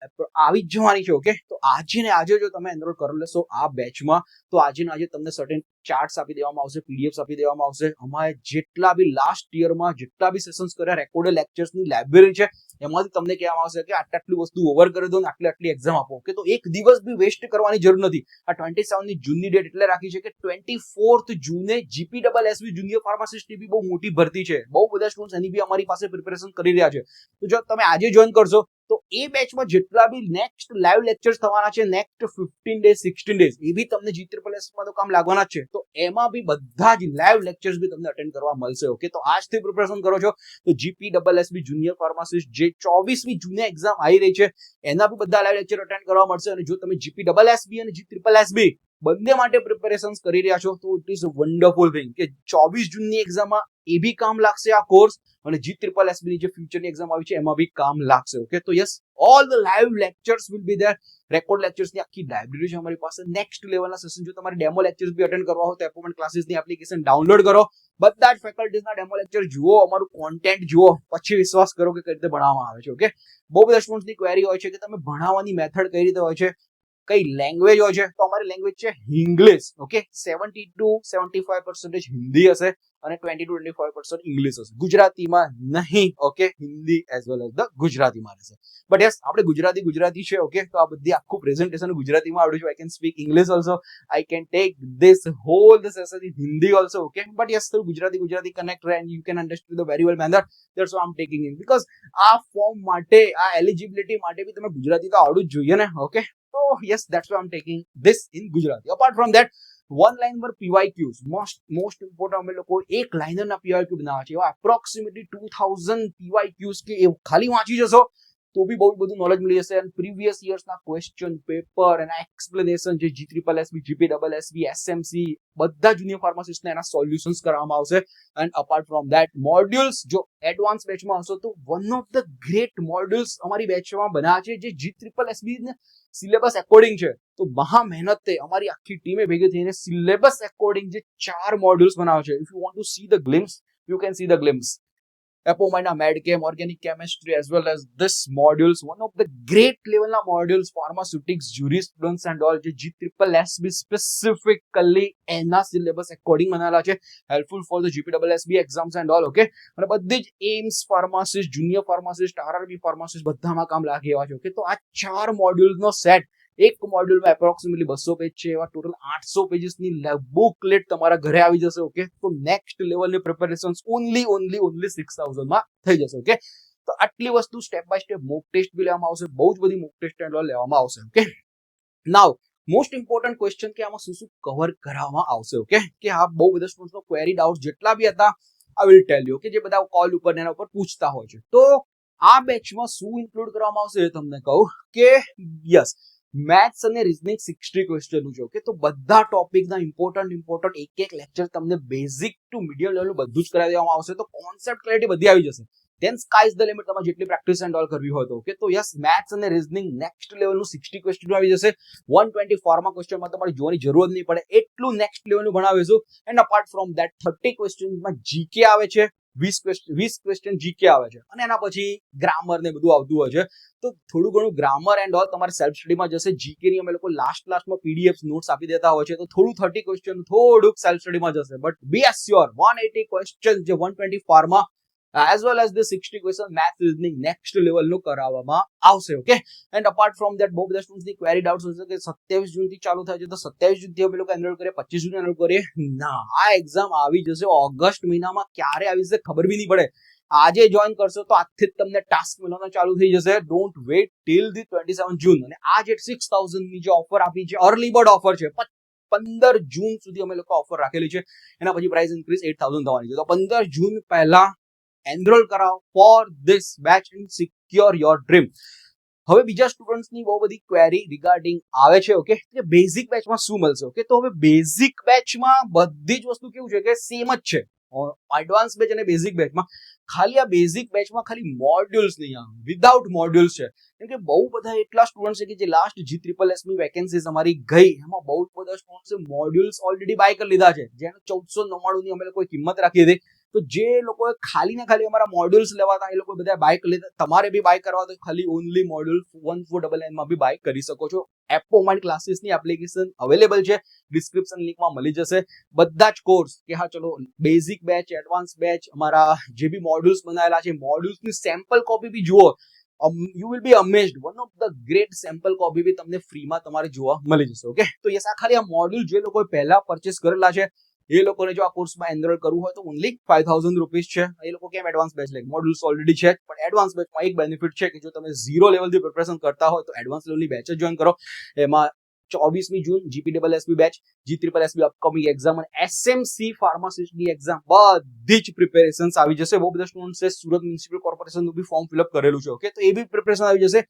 આવી જ જવાની છે. ઓકે, તો આજે ને આજે જો તમે એનરોલ કરી લેશો આ બેચમાં, તો આજે ને આજે તમને સર્ટેન ચાર્ટ્સ આપી દેવામાં આવશે, પીડીએફ્સ આપી દેવામાં આવશે. અમારે જેટલા બી લાસ્ટ યરમાં જેટલા બી સેશન્સ કર્યા, રેકોર્ડેડ લેક્ચર્સની લાઇબ્રેરી છે, એમાંથી તમને કહેવામાં આવશે કે આટલી વસ્તુ ઓવર કરી દો ને આટલી એક્ઝામ આપો. ઓકે, તો એક દિવસ બી વેસ્ટ કરવાની જરૂર નથી. આ 27 જૂનની ડેટ એટલે રાખી છે કે 24 જૂને GPSSB જુનિયર ફાર્માસિસ્ટની બી બહુ મોટી ભરતી છે. બહુ બધા સ્ટુડન્ટ્સ એની બી અમારી પાસે પ્રિપેરેશન કરી રહ્યા છે. તો જો તમે આજે જોઈન કરશો તો એ બેચમાં જેટલા બી નેક્સ્ટ લાઈવ લેક્ચર્સ થવાના છે, નેક્સ્ટ 15 ડેઝ 16 ડેઝ, એ બી તમને GSS માં તો કામ લાગવાના જ છે. તો એમાં બી બધા જ લાઈવ લેક્ચર્સ બી તમને અટેન્ડ કરવા મળશે. ઓકે, તો આજથી પ્રિપેરેશન કરો છો તો GPSSB જુનિયર ફાર્માસિસ્ટ જે 24મી જૂને એક્ઝામ આવી રહી છે એના બી બધા લાઈવ લેક્ચર અટેન્ડ કરવા મળશે. અને જો તમે GPSSB અને GSSB બંને માટે પ્રિપેરેશન કરી રહ્યા છો તો ઇટ ઇઝ વન્ડરફુલ થિંગ કે 24 જૂનની એક્ઝામમાં એ બી કામ લાગશે આ કોર્સ, અને GSSB ની જે ફ્યુચરની એક્ઝામ આવી છે એમાં બી કામ લાગશે. ઓકે, તો yes, all the live lectures will be there. Record લેક્ચર્સની આખી લાઇબ્રેરી છે અમારી પાસે. નેક્સ્ટ લેવલના સેશન, જો તમારે ડેમો લેક્ચર્સ બી અટેન્ડ કરવા હોય તો એપોઇન્ટમેન્ટ ક્લાસીસની એપ્લિકેશન ડાઉનલોડ કરો, બધા જ ફેકલ્ટીઝના ડેમો લેક્ચર જુઓ, અમારું કોન્ટેન્ટ જુઓ, પછી વિશ્વાસ કરો કે કઈ રીતે ભણાવવામાં આવે છે. ઓકે, બહુ બધા સ્ટુડન્ટ્સની ક્વેરી હોય છે કે તમે ભણાવવાની મેથડ કઈ રીતે હોય છે, કઈ લેંગ્વેજ હોય છે, તો અમારી લેંગ્વેજ છે ઇંગ્લિશ. ઓકે, 70 to 75% હિન્દી હશે અને 20 to 25% ઇંગ્લિશ હશે, ગુજરાતીમાં નહીં. Okay, Hindi as well as the ગુજરાતીમાં રહેશે. બટ યસ, આપણે ગુજરાતી છે. ઓકે, તો આ બધી આખું પ્રેઝન્ટેશન ગુજરાતીમાં આવડે છે. I can speak English also, I can take this whole the session in Hindi also. Okay, but yes, તો ગુજરાતી કનેક્ટ રહે and you can understand the very well manner. That's why I am taking in, because આ ફોર્મ માટે, આ એલિજિબિલિટી માટે બી તમે ગુજરાતી તો આવડવું જ જોઈએ ને. Okay, so yes, that's why I'm taking this in Gujarati. Apart from that, one line પર PYQs, most important, અમે લોકો એક લાઇનર ના PYQ બનાવ્યા છે. એવા approximately 2000 PYQs કે એ ખાલી વાંચી જશો તો બી બહુ બધું નોલેજ મળી જશે. અને પ્રીવિયસ યર્સ ના ક્વેશ્ચન પેપર અને એક્સપ્લેનેશન જે GSSB, GPSSB, SMC બધા જુનિયર ફાર્માસિસ્ટને એના સોલ્યુશન્સ કરવામાં આવશે. And apart from that, modules જો એડવાન્સ બેચમાં હશો તો one of the great modules અમારી બેચમાં બનાવ્યા છે જે GSSB ને સિલેબસ એકોર્ડિંગ છે. તો મહા મહેનત અમારી આખી ટીમે ભેગી થઈને સિલેબસ એકોર્ડિંગ જે 4 મોડ્યુલ્સ બનાવ્યા છે. If you want to see the glimpse, you can see the glimpse. Apomina, Medchem, Organic Chemistry, as well as this modules, one of the great level na modules, pharmaceutics, jurisprudence and all, જે GSSB specifically એના syllabus according બનાવેલા છે, helpful for the GPSSB exams and all. Okay, અને બધી જ AIIMS pharmacist, junior pharmacist, RRB pharmacist બધામાં કામ લાગે એવા છે. ઓકે, તો આ 4 મોડ્યુલ્સ નો સેટ, એક મોડ્યુલમાં એપ્રોક્સિમેટલી 200 પેજ છે, એવા ટોટલ 800 પેજીસની બુકલેટ તમારા ઘરે આવી જશે. ઓકે, તો નેક્સ્ટ લેવલની પ્રિપેરેશન્સ ઓનલી 6000 માં થઈ જશે. ઓકે, તો આટલી વસ્તુ step by step mock test બી લેવામાં આવશે, બહુ જ બધી મોક ટેસ્ટ લેવામાં આવશે. Okay, now most important question કે આમાં શું કવર કરવામાં આવશે. ઓકે, કે આ બહુ બધા સ્ટુડન્ટ્સનો ક્વેરી ડાઉટ જેટલા બી હતા, આઈ વિલ ટેલ યુ, કે જે બધા કોલ ઉપર એના ઉપર પૂછતા હોય છે. તો આ બેચમાં શું ઇન્ક્લુડ કરવામાં આવશે એ તમને કહું કે યસ, મેથ્સ અને રીઝનિંગ 60 ક્વેશ્ચન છે. ઓકે, તો બધા ટોપિકના ઇમ્પોર્ટન્ટ એક લેક્ચર તમને બેઝિક ટુ મીડિયમ લેવલ બધું જ કરાવી દેવામાં આવશે. તો કોન્સેપ્ટ ક્લેરિટી બધી આવી જશે. Then sky is the limit, તમારે જેટલી પ્રેક્ટિસ એન્ડ ઓલ કરવી હોય તો. ઓકે, તો યસ, મેથ્સ અને રીઝનિંગ નેક્સ્ટ લેવલનું 60 ક્વેશ્ચન આવી જશે. 120 ફાર્મા ક્વેશ્ચનમાં તમારે જોવાની જરૂર નહીં પડે, એટલું નેક્સ્ટ લેવલનું ભણાવીશું. એન્ડ અપાર્ટ ફ્રોમ ધેટ 30 ક્વેશ્ચનમાં જીકે આવે છે, 20 ક્વેશ્ચન જીકે આવે છે, અને એના પછી ગ્રામર ને બધું આવતું હોય છે. તો થોડું ઘણું ગ્રામર એન્ડ ઓલ તમારે સેલ્ફ સ્ટડીમાં જશે. જીકે ની અમે લોકો લાસ્ટમાં પીડીએફ નોટ્સ આપી દેતા હોય છે, તો થોડું 30 ક્વેશ્ચન થોડુંક સેલ્ફ સ્ટડીમાં જશે. બટ બી એશ્યોર 180 ક્વેશ્ચન જે 120 pharma as well as the 60 question math reasoning next level નું કરાવવામાં આવશે. Okay, and apart from that બહુ બધા સ્ટુડન્ટ્સની ક્વેરી ડાઉટ્સ હશે કે 27 જૂનથી ચાલુ થાય છે, તો 27 જૂનથી અમે લોકો એનરોલ કરીએ, 25 જૂન એનરોલ કરીએ? ના, આ એક્ઝામ આવી જશે ઓગસ્ટ મહિનામાં. ક્યારે આવી જશે ખબર બી નહીં પડે. આજે જોઈન કરશો તો આજથી જ તમને ટાસ્ક મળવાના ચાલુ થઈ જશે. ડોન્ટ વેટ ટિલ ધી 27 જૂન. અને આ જે 6000 ની જે ઓફર આપી છે, અર્લી બર્ડ ઓફર છે, 15 જૂન સુધી અમે લોકો ઓફર રાખેલી છે. એના પછી પ્રાઇસ ઇન્ક્રીઝ 8000 થવાની છે. તો 15 જૂન પહેલા એનરોલ કરાવો for this batch and secure your dream. હવે બીજા સ્ટુડન્ટ્સની બહુ બધી ક્વેરી રિગાર્ડિંગ આવે છે. ઓકે, કે બેઝિક બેચમાં શું મળશે. ઓકે, તો હવે બેઝિક બેચમાં બધી જ વસ્તુ કેવું છે કે સેમ જ છે. એડવાન્સ બેચ અને બેઝિક બેચમાં ખાલી આ બેઝિક બેચમાં ખાલી મોડ્યુલ્સ નહીં આવે, વિધાઉટ મોડ્યુલ્સ છે. કેમ કે બહુ બધા એટલા સ્ટુડન્ટ છે કે જે લાસ્ટ GSSS ની વેકેન્સીઝ અમારી ગઈ એમાં બહુ બધા સ્ટુડન્ટ્સે મોડ્યુલ્સ ઓલરેડી બાય કરી લીધા છે, જેને 1499 ની અમે લોકોએ કિંમત રાખી હતી. તો જે લોકોએ ખાલી ને ખાલી અમારા મોડ્યુલ્સ લેવા હતા એ લોકો બધા બાય કરી લીધા. તમારે બી બાય કરવા તો ખાલી ઓનલી મોડ્યુલ 1499 માં બી બાય કરી શકો છો. એપોમાઇન્ડ ક્લાસીસની એપ્લિકેશન અવેલેબલ છે, ડિસ્ક્રિપ્શન લિંકમાં મળી જશે. બધા જ કોર્સ કે હા ચલો બેઝિક બેચ, એડવાન્સ બેચ, અમારા જે બી મોડ્યુલ્સ બનાવેલા છે મોડ્યુલ્સની સેમ્પલ કોપી બી જુઓ. You will be amazed. One of the great sample copy બી તમને ફ્રીમાં તમારે જોવા મળી જશે. ઓકે, તો યસ, આ ખાલી આ મોડ્યુલ જે લોકોએ પહેલા પરચેસ કરેલા છે એ લોકોને જો આ કોર્સમાં એનરોલ કરવું હોય તો ઓનલી 5000 રૂપીસ છે. એ લોકો કેમ એડવાન્સ બેચ લે, મોડ્યુલ્સ ઓલરેડી છે, પણ એડવાન્સ બેચમાં એક બેનિફિટ છે કે જો તમે 0 લેવલથી પ્રિપરેશન કરતા હોય તો એડવાન્સ લેવલની બેચ જ જોઈન કરો. એમાં 24મી જૂન GPSSB batch, GSSSB upcoming exam અને SMC ફાર્માસિસ્ટની એક્ઝામ બધી જ પ્રિપેરેશન્સ આવી જશે. બહુ બધા સ્ટુડન્ટ્સે સુરત મ્યુનિસિપલ કોર્પોરેશનનું બી ફોર્મ ફિલઅપ કરેલું છે. ઓકે, તો એ બી પ્રિપરેશન આવી જશે.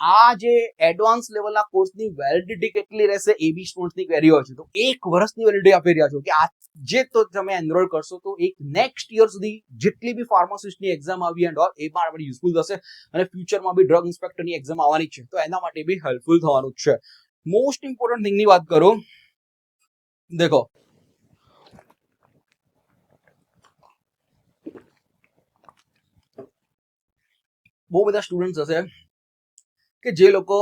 આ જે એડવાન્સ લેવલના કોર્સની વેલિડિટી કેટલી રહેશે એ બી સ્ટુડન્ટ્સની ક્વેરી હોય છે. તો 1 વર્ષની વેલિડિટી આપી રહ્યા છો કે આજે તો તમે એનરોલ કરશો તો એક નેક્સ્ટ યર સુધી જેટલી બી ફાર્માસિસ્ટની એક્ઝામ આવી એન્ડ ઓલ એ પણ આપણે યુઝફુલ થશે. અને ફ્યુચરમાં બી ડ્રગ ઇન્સ્પેક્ટરની એક્ઝામ આવવાની છે તો એના માટે બી હેલ્પફુલ થવાનું જ છે. મોસ્ટ ઇમ્પોર્ટન્ટ થિંગની વાત કરું, દેખો બહુ બધા સ્ટુડન્ટ્સ હશે કે જે લોકો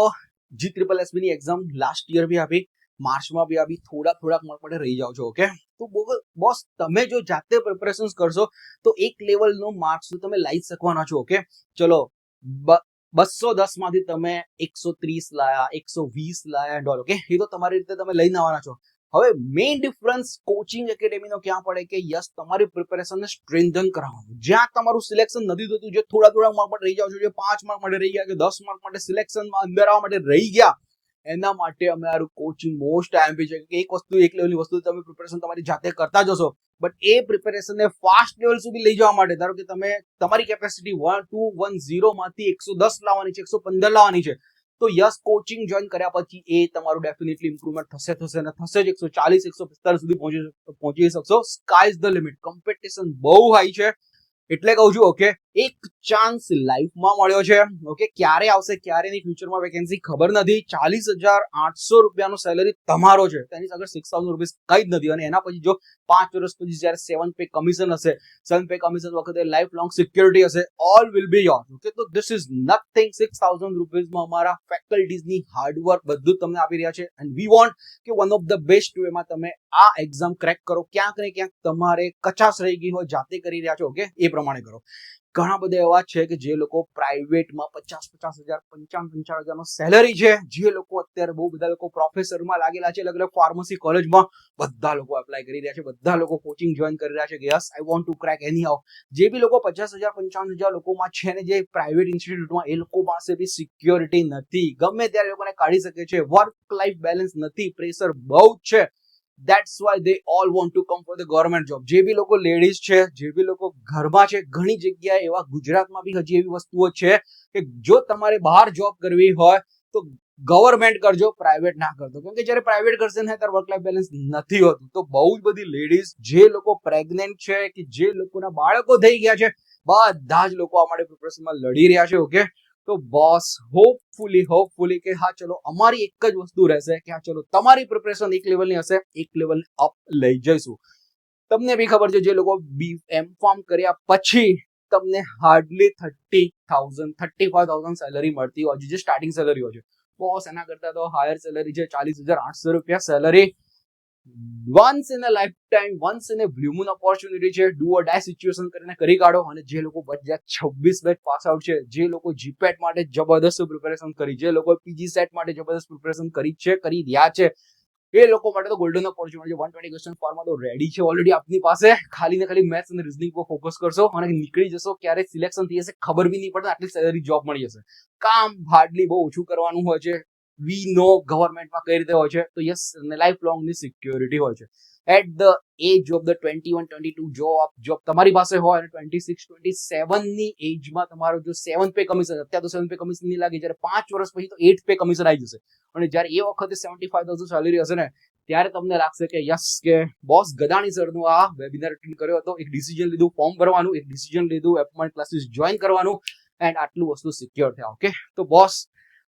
GSSB ની એક્ઝામ લાસ્ટ યર બી આપી, માર્ચમાં બી આપી, થોડાક માર્ક માટે રહી જાઓ છો. ઓકે, તો બોસ તમે જો જાતે પ્રિપરેશન કરશો તો એક લેવલનો માર્ક્સ તમે લઈ શકવાના છો. ઓકે, ચલો 210 માંથી તમે 130 લાયા, 120 લાયા એન્ડ ઓલ. ઓકે, એ તો તમારી રીતે તમે લઈને આવવાના છો. હવે મેઇન ડિફરન્સ કોચિંગ એકેડેમીનો ક્યાં પડે કે યસ તમારી પ્રિપેરેશનને સ્ટ્રેન્થન કરાવવાનું. જ્યાં તમારું સિલેક્શન નથી થતું, જે થોડા માર્ક માટે રહી જાવ છો, જે 5 માર્ક માટે રહી ગયા કે 10 માર્ક માટે સિલેક્શનમાં અંદર આવવા માટે રહી ગયા, એના માટે અમારું કોચિંગ મોસ્ટ આઈએમપી છે. કે એક લેવલની વસ્તુ તમે પ્રિપેરેશન તમારી જાતે કરતા જશો, બટ એ પ્રિપેરેશનને ફાસ્ટ લેવલ સુધી લઈ જવા માટે ધારો કે તમે તમારી કેપેસિટી 1210 માંથી 110 લાવવાની છે, 115 લાવવાની છે, તો યસ કોચિંગ જોઈન કર્યા પછી એ તમારું ડેફિનેટલી ઇમ્પ્રુવમેન્ટ થશે ને થશે જ. 140 145 સુધી પહોંચી શકશો. Sky is the limit. Competition બહુ હાઈ છે એટલે કહું છું. ઓકે, એક ચાન્સ લાઈફમાં મળ્યો છે. ઓકે, ક્યારે આવશે ક્યારે નહીં ફ્યુચરમાં વેકેન્સી ખબર નથી. 40,800 રૂપિયાનો સેલરી તમારો છે, તેની આગળ 6,000 રૂપીસ કઈ જ નથી. અને એના પછી જો 5 વર્ષ પછી જયારે 7 પે કમિશન હશે, 7 પે કમિશન વખતે લાઈફ લોંગ સિક્યોરિટી હશે, all will be your. Okay, તો ધીસ ઇઝ નથિંગ. 6,000 રૂપીસમાં અમારા ફેકલ્ટીઝની હાર્ડવર્ક બધું તમને આપી રહ્યા છે એન્ડ વી વોન્ટ કે વન ઓફ ધ બેસ્ટ વેમાં તમે આ એક્ઝામ ક્રેક કરો. ક્યાંક ને ક્યાંક તમારે કચાશ રહી ગઈ હોય, જાતે કરી રહ્યા છો, ઓકે, એ પ્રમાણે કરો. ઘણા બધા એવા છે કે જે લોકો પ્રાઇવેટમાં 50,000 55,000 નો સેલરી છે, જે લોકો અત્યારે બહુ બધા લોકો પ્રોફેસરમાં લાગેલા છે, અલગ અલગ ફાર્મસી કોલેજમાં બધા લોકો એપ્લાય કરી રહ્યા છે, બધા લોકો કોચિંગ જોઈન કરી રહ્યા છે કે yes I want to crack any how. જે બી લોકો 50,000 55,000 લોકોમાં છે ને જે પ્રાઇવેટ ઇન્સ્ટિટ્યૂટમાં, એ લોકો પાસે બી સિક્યોરિટી નથી. ગમે ત્યારે લોકોને કાઢી શકે છે. વર્ક લાઈફ બેલેન્સ નથી, પ્રેશર બહુ જ છે. That's why they all want to come for the government job. જે બી લોકો લેડીઝ છે, જે બી લોકો ઘરમાં છે, ઘણી જગ્યાએ એવા ગુજરાતમાં બી હજી એવી વસ્તુઓ છે કે જો તમારે બહાર જોબ કરવી હોય તો ગવર્મેન્ટ કરજો, પ્રાઇવેટ ના કરતો. કેમ કે જયારે પ્રાઇવેટ કરશે ને ત્યારે વર્ક લાઈફ બેલેન્સ નથી હોતું. તો બહુ જ બધી લેડીઝ, જે લોકો પ્રેગ્નેન્ટ છે કે જે લોકોના બાળકો થઈ ગયા છે, બધા જ લોકો આ માટે પ્રિપરેશનમાં લડી રહ્યા છે. ઓકે, તો બોસ હોપફુલી કે હા ચલો અમારી એક જ વસ્તુ રહેશે કે હા ચલો તમારી પ્રિપરેશન એક લેવલની હશે, એક લેવલ અપ લઈ જઈશું. તમને બી ખબર છે જે લોકો M.Pharm કર્યા પછી તમને હાર્ડલી 30,000 35,000 સેલરી મળતી હોય છે, જે સ્ટાર્ટિંગ સેલરી હોય છે. બોસ એના કરતા તો હાયર સેલરી છે, 40,800 રૂપિયા salary. Once in a life time, once in a blue moon opportunity છે. ડુ ઓર ડાય સિચ્યુએશન કરીને કરી કાઢો. અને જે લોકો 2026 બેચ પાસ આઉટ છે, જે લોકો જીપેટ માટે જબરદસ્ત પ્રિપેરેશન કરી, જે લોકો પીજી સેટ માટે જબરદસ્ત પ્રિપેરેશન કરી રહ્યા છે, એ લોકો માટે તો ગોલ્ડન ઓપોર્ચ્યુનિટી. 120 ક્વેશ્ચન ફોર્મમાં તો રેડી છે ઓલરેડી આપની પાસે. ખાલી ને ખાલી મેથ્સ અને રીઝનિંગ પર ફોકસ કરશો અને નીકળી જશો. ક્યારે સિલેક્શન થઈ જશે ખબર બી નહીં પડે, આટલી સેલરી જોબ મળી જશે. કામ હાર્ડલી બહુ ઓછું કરવાનું હોય છે. વી નો ગવર્મેન્ટમાં કઈ રીતે હોય છે, તો યસ લાઈફ લોંગ ની સિક્યોરિટી હોય છે. At the age of the 21-22 job તમારી પાસે હોય અને 26-27 ની એજમાં તમારો જો 7 પે કમિશન, અત્યારે તો 7 પે કમિશન નહીં લાગે, જ્યારે 5 વર્ષ પછી તો 8 પે કમિશન આવી જશે. અને જ્યારે એ વખતે 75,000 સેલરી હશે ને ત્યારે તમને લાગશે કે યસ કે બોસ ગદાણી સરનું આ વેબિનાર અટેન્ડ કર્યો હતો, એક ડિસિઝન લીધું ફોર્મ ભરવાનું, એક ડિસિઝન લીધું એપોઇન્ટમેન્ટ ક્લાસીસ જોઈન કરવાનું એન્ડ આટલું વસ્તુ સિક્યોર થયા. ઓકે, તો boss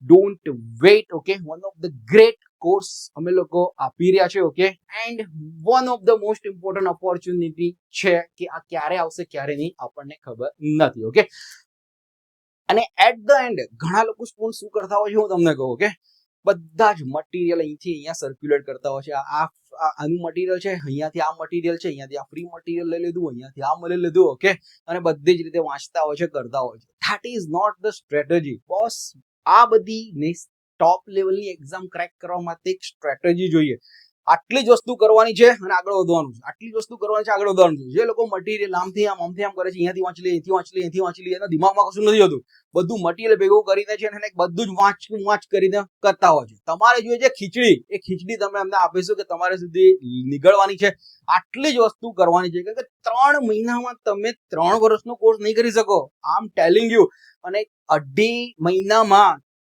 don't wait. Okay, one of the great course અમે લોકો આપી રહ્યા છે. Okay, and one of the most important opportunity છે કે આ ક્યારે આવશે ક્યારે નહીં આપણને ખબર નથી. ઓકે, અને એટ ધ એન્ડ ઘણા લોકો સ્ટુડન્ટ શું કરતા હોય છે હું તમને કહું કે બધા જ મટીરિયલ અહીંથી અહીંયા સર્ક્યુલેટ કરતા હોય છે. આનું મટીરિયલ છે, અહીંયાથી આ મટીરિયલ છે, અહીંયાથી આ ફ્રી મટીરિયલ લઈ લીધું, અહીંયાથી આ મળી લીધું. ઓકે, અને બધી જ રીતે વાંચતા હોય છે, કરતા હોય છે. That is not the strategy boss. આ બધી ટોપ લેવલની એક્ઝામ ક્રેક કરવા માટે એક સ્ટ્રેટેજી જોઈએ. આટલી જ વસ્તુ કરવાની છે અને આગળ વધવાનું છે, આટલી જ વસ્તુ કરવાની છે, આગળ વધવાનું છે. જે લોકો મટીરિયલ આમથી આમ કરે છે, અહીંયાથી વાંચી લે, અહીંથી વાંચી લે, અહીંથી વાંચી લે, એના દિમાગમાં કશું નથી હોતું. બધું મટીરિયલ ભેગું કરીને છે અને બધું જ વાંચ કરીને કરતા હોય છે. તમારે જોઈએ છે ખીચડી, એ ખીચડી તમે અમને આપીશું કે તમારે સુધી નીકળવાની છે. આટલી જ વસ્તુ કરવાની છે કે 3 મહિનામાં તમે 3 વર્ષનો કોર્સ નહીં કરી શકો. આમ ટેલિંગ યુ. અને 2.5 મહિનામાં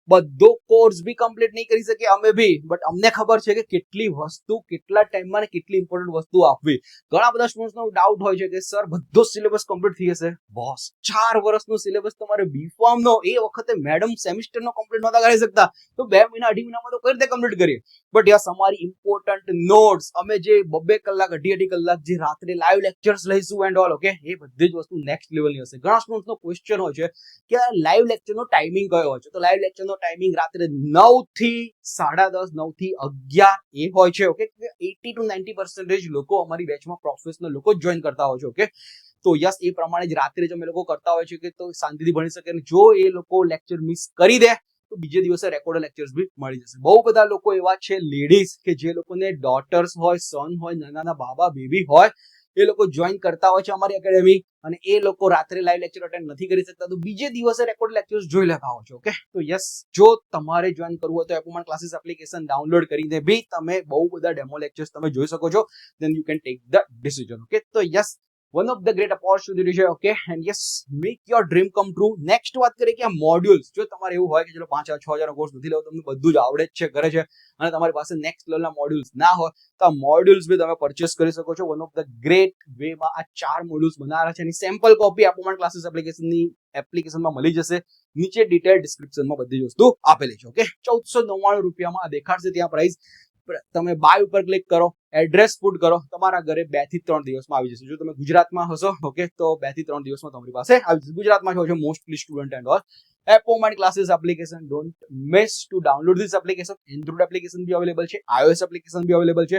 બધો કોર્સ બી કમ્પ્લીટ નહીં કરી શકે અમે બી, બટ અમને ખબર છે કે કેટલી વસ્તુ કેટલા ટાઈમમાં કેટલી ઇમ્પોર્ટન્ટ વસ્તુ આપવી. ઘણા બધા સ્ટુડન્ટ્સનો ડાઉટ હોય છે કે સર બધો સિલેબસ કમ્પ્લીટ થઈ જશે. બોસ 4 વર્ષનો સિલેબસ તમારે બીફોર્મ નો એ વખતે મેડમ સેમિસ્ટરનો કમ્પ્લીટ નહોતા કરી શકતા, તો 2 મહિના 2.5 મહિનામાં તો કઈ રીતે કમ્પ્લીટ કરીએ. બટ યસ, અમારી ઇમ્પોર્ટન્ટ નોટ્સ અમે જે 2 કલાક 2.5 કલાક જે રાત્રે લાઈવ લેક્ચર્સ લઈશું એન્ડ ઓલ. ઓકે, એ બધી જ વસ્તુ નેક્સ્ટ લેવલની હશે. ઘણા સ્ટુડન્ટ્સનો ક્વેશ્ચન હોય છે કે લાઈવ લેક્ચરનો ટાઈમિંગ કયો હોય છે, તો લાઈવ લેક્ચરનો ટાઈમિંગ રાત્રે 9 થી 10:30, 9 થી 11 એ હોય છે. ઓકે, 80 to 90% લોકો અમારી બેચમાં પ્રોફેશનલ લોકો જોઈન કરતા હોય છે. ઓકે, તો યસ, એ પ્રમાણે જ રાત્રે જ અમે લોકો કરતા હોય છે કે તો શાંતિથી ભણી શકે. અને જો એ લોકો લેક્ચર મિસ કરી દે તો બીજે દિવસે રેકોર્ડ લેક્ચર્સ બી મળી જશે. બહુ બધા લોકો એવા છે લેડીઝ કે જે લોકોને ડોટર્સ હોય, સન હોય, નાના બાબા બેબી હોય, એ લોકો જોઈન કરતા હોય છે અમારી એકેડેમી, અને એ લોકો રાત્રે લાઈવ લેક્ચર અટેન્ડ નથી કરી શકતા તો બીજે દિવસે રેકોર્ડ લેક્ચર્સ જોઈ લેતા હોય છે. ઓકે, તો યસ, જો તમારે જોઈન કરવું હોય તો એપોઇન્ટમેન્ટ ક્લાસીસ એપ્લિકેશન ડાઉનલોડ કરીને બી તમે બહુ બધા ડેમો લેક્ચર્સ તમે જોઈ શકો છો. Then you can take the decision. Okay, તો yes, one of the great opportunity છે. Okay, and yes, make your dream come true. Next વાત કરીએ કે આ મોડ્યુલ્સ, જો તમારે એવું હોય કે ચલો 5,000-6,000 કોર્સ નથી લેવો, તમને બધું જ આવડે જ છે, કરે છે, અને તમારી પાસે નેક્સ્ટ લેવલના મોડ્યુલ્સ ના હોય તો આ મોડ્યુલ્સ બી તમે પરચેસ કરી શકો છો. વન ઓફ ધ ગ્રેટ વેમાં આ 4 મોડ્યુલ્સ બનાવ્યા છે, એની સેમ્પલ કોપી એપોઇન્ટમેન્ટ ક્લાસીસ એપ્લિકેશનમાં મળી જશે. નીચે ડિટેલ ડિસ્ક્રિપ્શનમાં બધી જ વસ્તુ આપેલી છે. ઓકે, 1499 રૂપિયામાં આ દેખાડશે ત્યાં પ્રાઇસ. તમે બાય ઉપર ક્લિક કરો, એડ્રેસ પુટ કરો, તમારા ઘરે 2 થી 3 દિવસમાં આવી જશે. જો તમે ગુજરાતમાં હશો, ઓકે, તો 2 થી 3 દિવસમાં તમારી પાસે આવી જશે. ગુજરાતમાં છો mostly student and all. Appointment classes application, don't miss to download this application. Android application બી અવેલેબલ છે, iOS એપ્લિકેશન બી અવેલેબલ છે.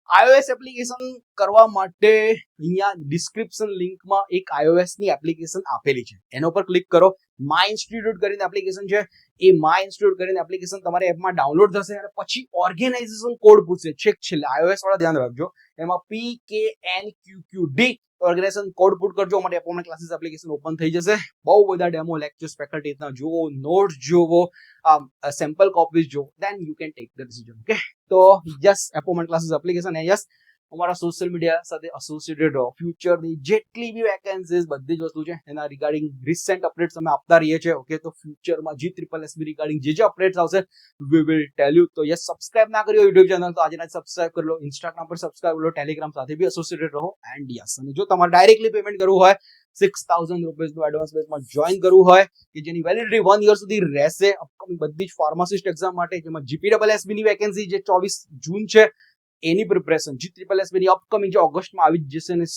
iOS એપ્લિકેશન કરવા માટે અહીંયા ડિસ્ક્રિપ્શન લિંકમાં એક iOS ની એપ્લિકેશન આપેલી છે, એના પર ક્લિક કરો. માય ઇન્સ્ટિટ્યૂટ કરીને એપ્લિકેશન છે, એ માય ઇન્સ્ટિટ્યૂટ કરીને એપ્લિકેશન તમારે એપમાં ડાઉનલોડ થશે અને પછી ઓર્ગેનાઇઝેશન કોડ પૂછશે છેલ્લે. iOS વાળા ધ્યાન રાખજો, એમાં PKNQQD ઓર્ગેનાઇઝેશન કોડ પુટ કરજો. અમારી એપોઇન્ટમેન્ટ ક્લાસીસ એપ્લિકેશન ઓપન થઈ જશે. બહુ બધા ડેમો લેક્ચર્સ ફેકલ્ટીના જુઓ, નોટ્સ જુઓ, સેમ્પલ કોપીઝ જુઓ, then you can take the decision. Okay, તો યસ, એપોઇન્ટમેન્ટ ક્લાસીસ એપ્લિકેશન એ યસ અમારા સોશિયલ મીડિયા સાથે એસોસિએટેડ રહો. ફ્યુચરની જેટલી બી વેકેન્સીઝ બધી જ વસ્તુ છે એના રિગાર્ડિંગ રિસેન્ટ અપડેટ્સ અમે આપતા રહીએ છીએ. ઓકે, તો ફ્યુચરમાં GSSB રિગાર્ડિંગ જે અપડેટ્સ આવશે વી વિલ ટેલ યુ. તો યસ, સબસ્ક્રાઇબ ના કર્યો યુટ્યુબ ચેનલ તો આજે સબસ્ક્રાઇબ કરી લો, ઇન્સ્ટાગ્રામ પર સબસ્ક્રાઇબ કરી લો, ટેલિગ્રામ સાથે બી એસોસિએટેડ રહો. એન્ડ યસ, અને જો તમારે ડાયરેક્ટલી પેમેન્ટ કરવું હોય, 6,000 રૂપીસનું એડવાન્સ બેચમાં જોઈન કરવું હોય કે જેની વેલિડિટી 1 યર સુધી રહેશે અપકમિંગ બધી જ ફાર્માસિસ્ટ એક્ઝામ માટે, જેમાં GPSSB ની વેકેન્સી જે 24 જૂન છે એની પ્રિપરેશન, GSSB ની અપકમિંગ જે ઓગસ્ટમાં આવી જ જશે, અને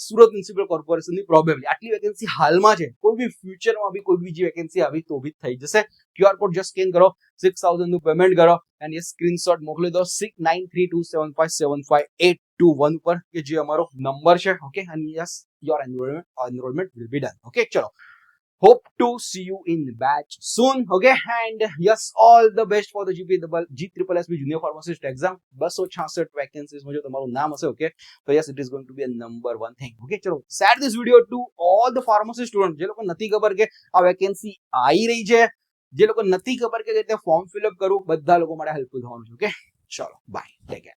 સુરત મ્યુનિસિપલ કોર્પોરેશનની પ્રોબેબલી આટલી વેકેન્સી હાલમાં છે. કોઈ બી ફ્યુચરમાં બી કોઈ બીજી વેકેન્સી આવી તો બી થઈ જશે. QR કોડ જસ્ટ સ્કેન કરો, 6,000 નું પેમેન્ટ કરો એન્ડ એ સ્ક્રીનશોટ મોકલી દો 6932757581 ઉપર કે જે અમારો નંબર છે. Okay, and yes, your enrollment will be done. Okay, ચલો, hope to see you in the batch soon. Okay, and yes, all the best for the GSSB junior pharmacist exam. 266 vacancies માં જો તમારું નામ હશે, okay, so yes, it is going to be a number one thing. Okay, ચલો, share this video to all the pharmacy students જે લોકો નથી ખબર કે આ વેકેન્સી આવી રહી છે, જે લોકો નથી ખબર કે રીતે ફોર્મ ફિલઅપ કરવું, બધા લોકો માટે હેલ્પફુલ થવાનું છે. ઓકે, ચલો, બાય, ટેક કેર.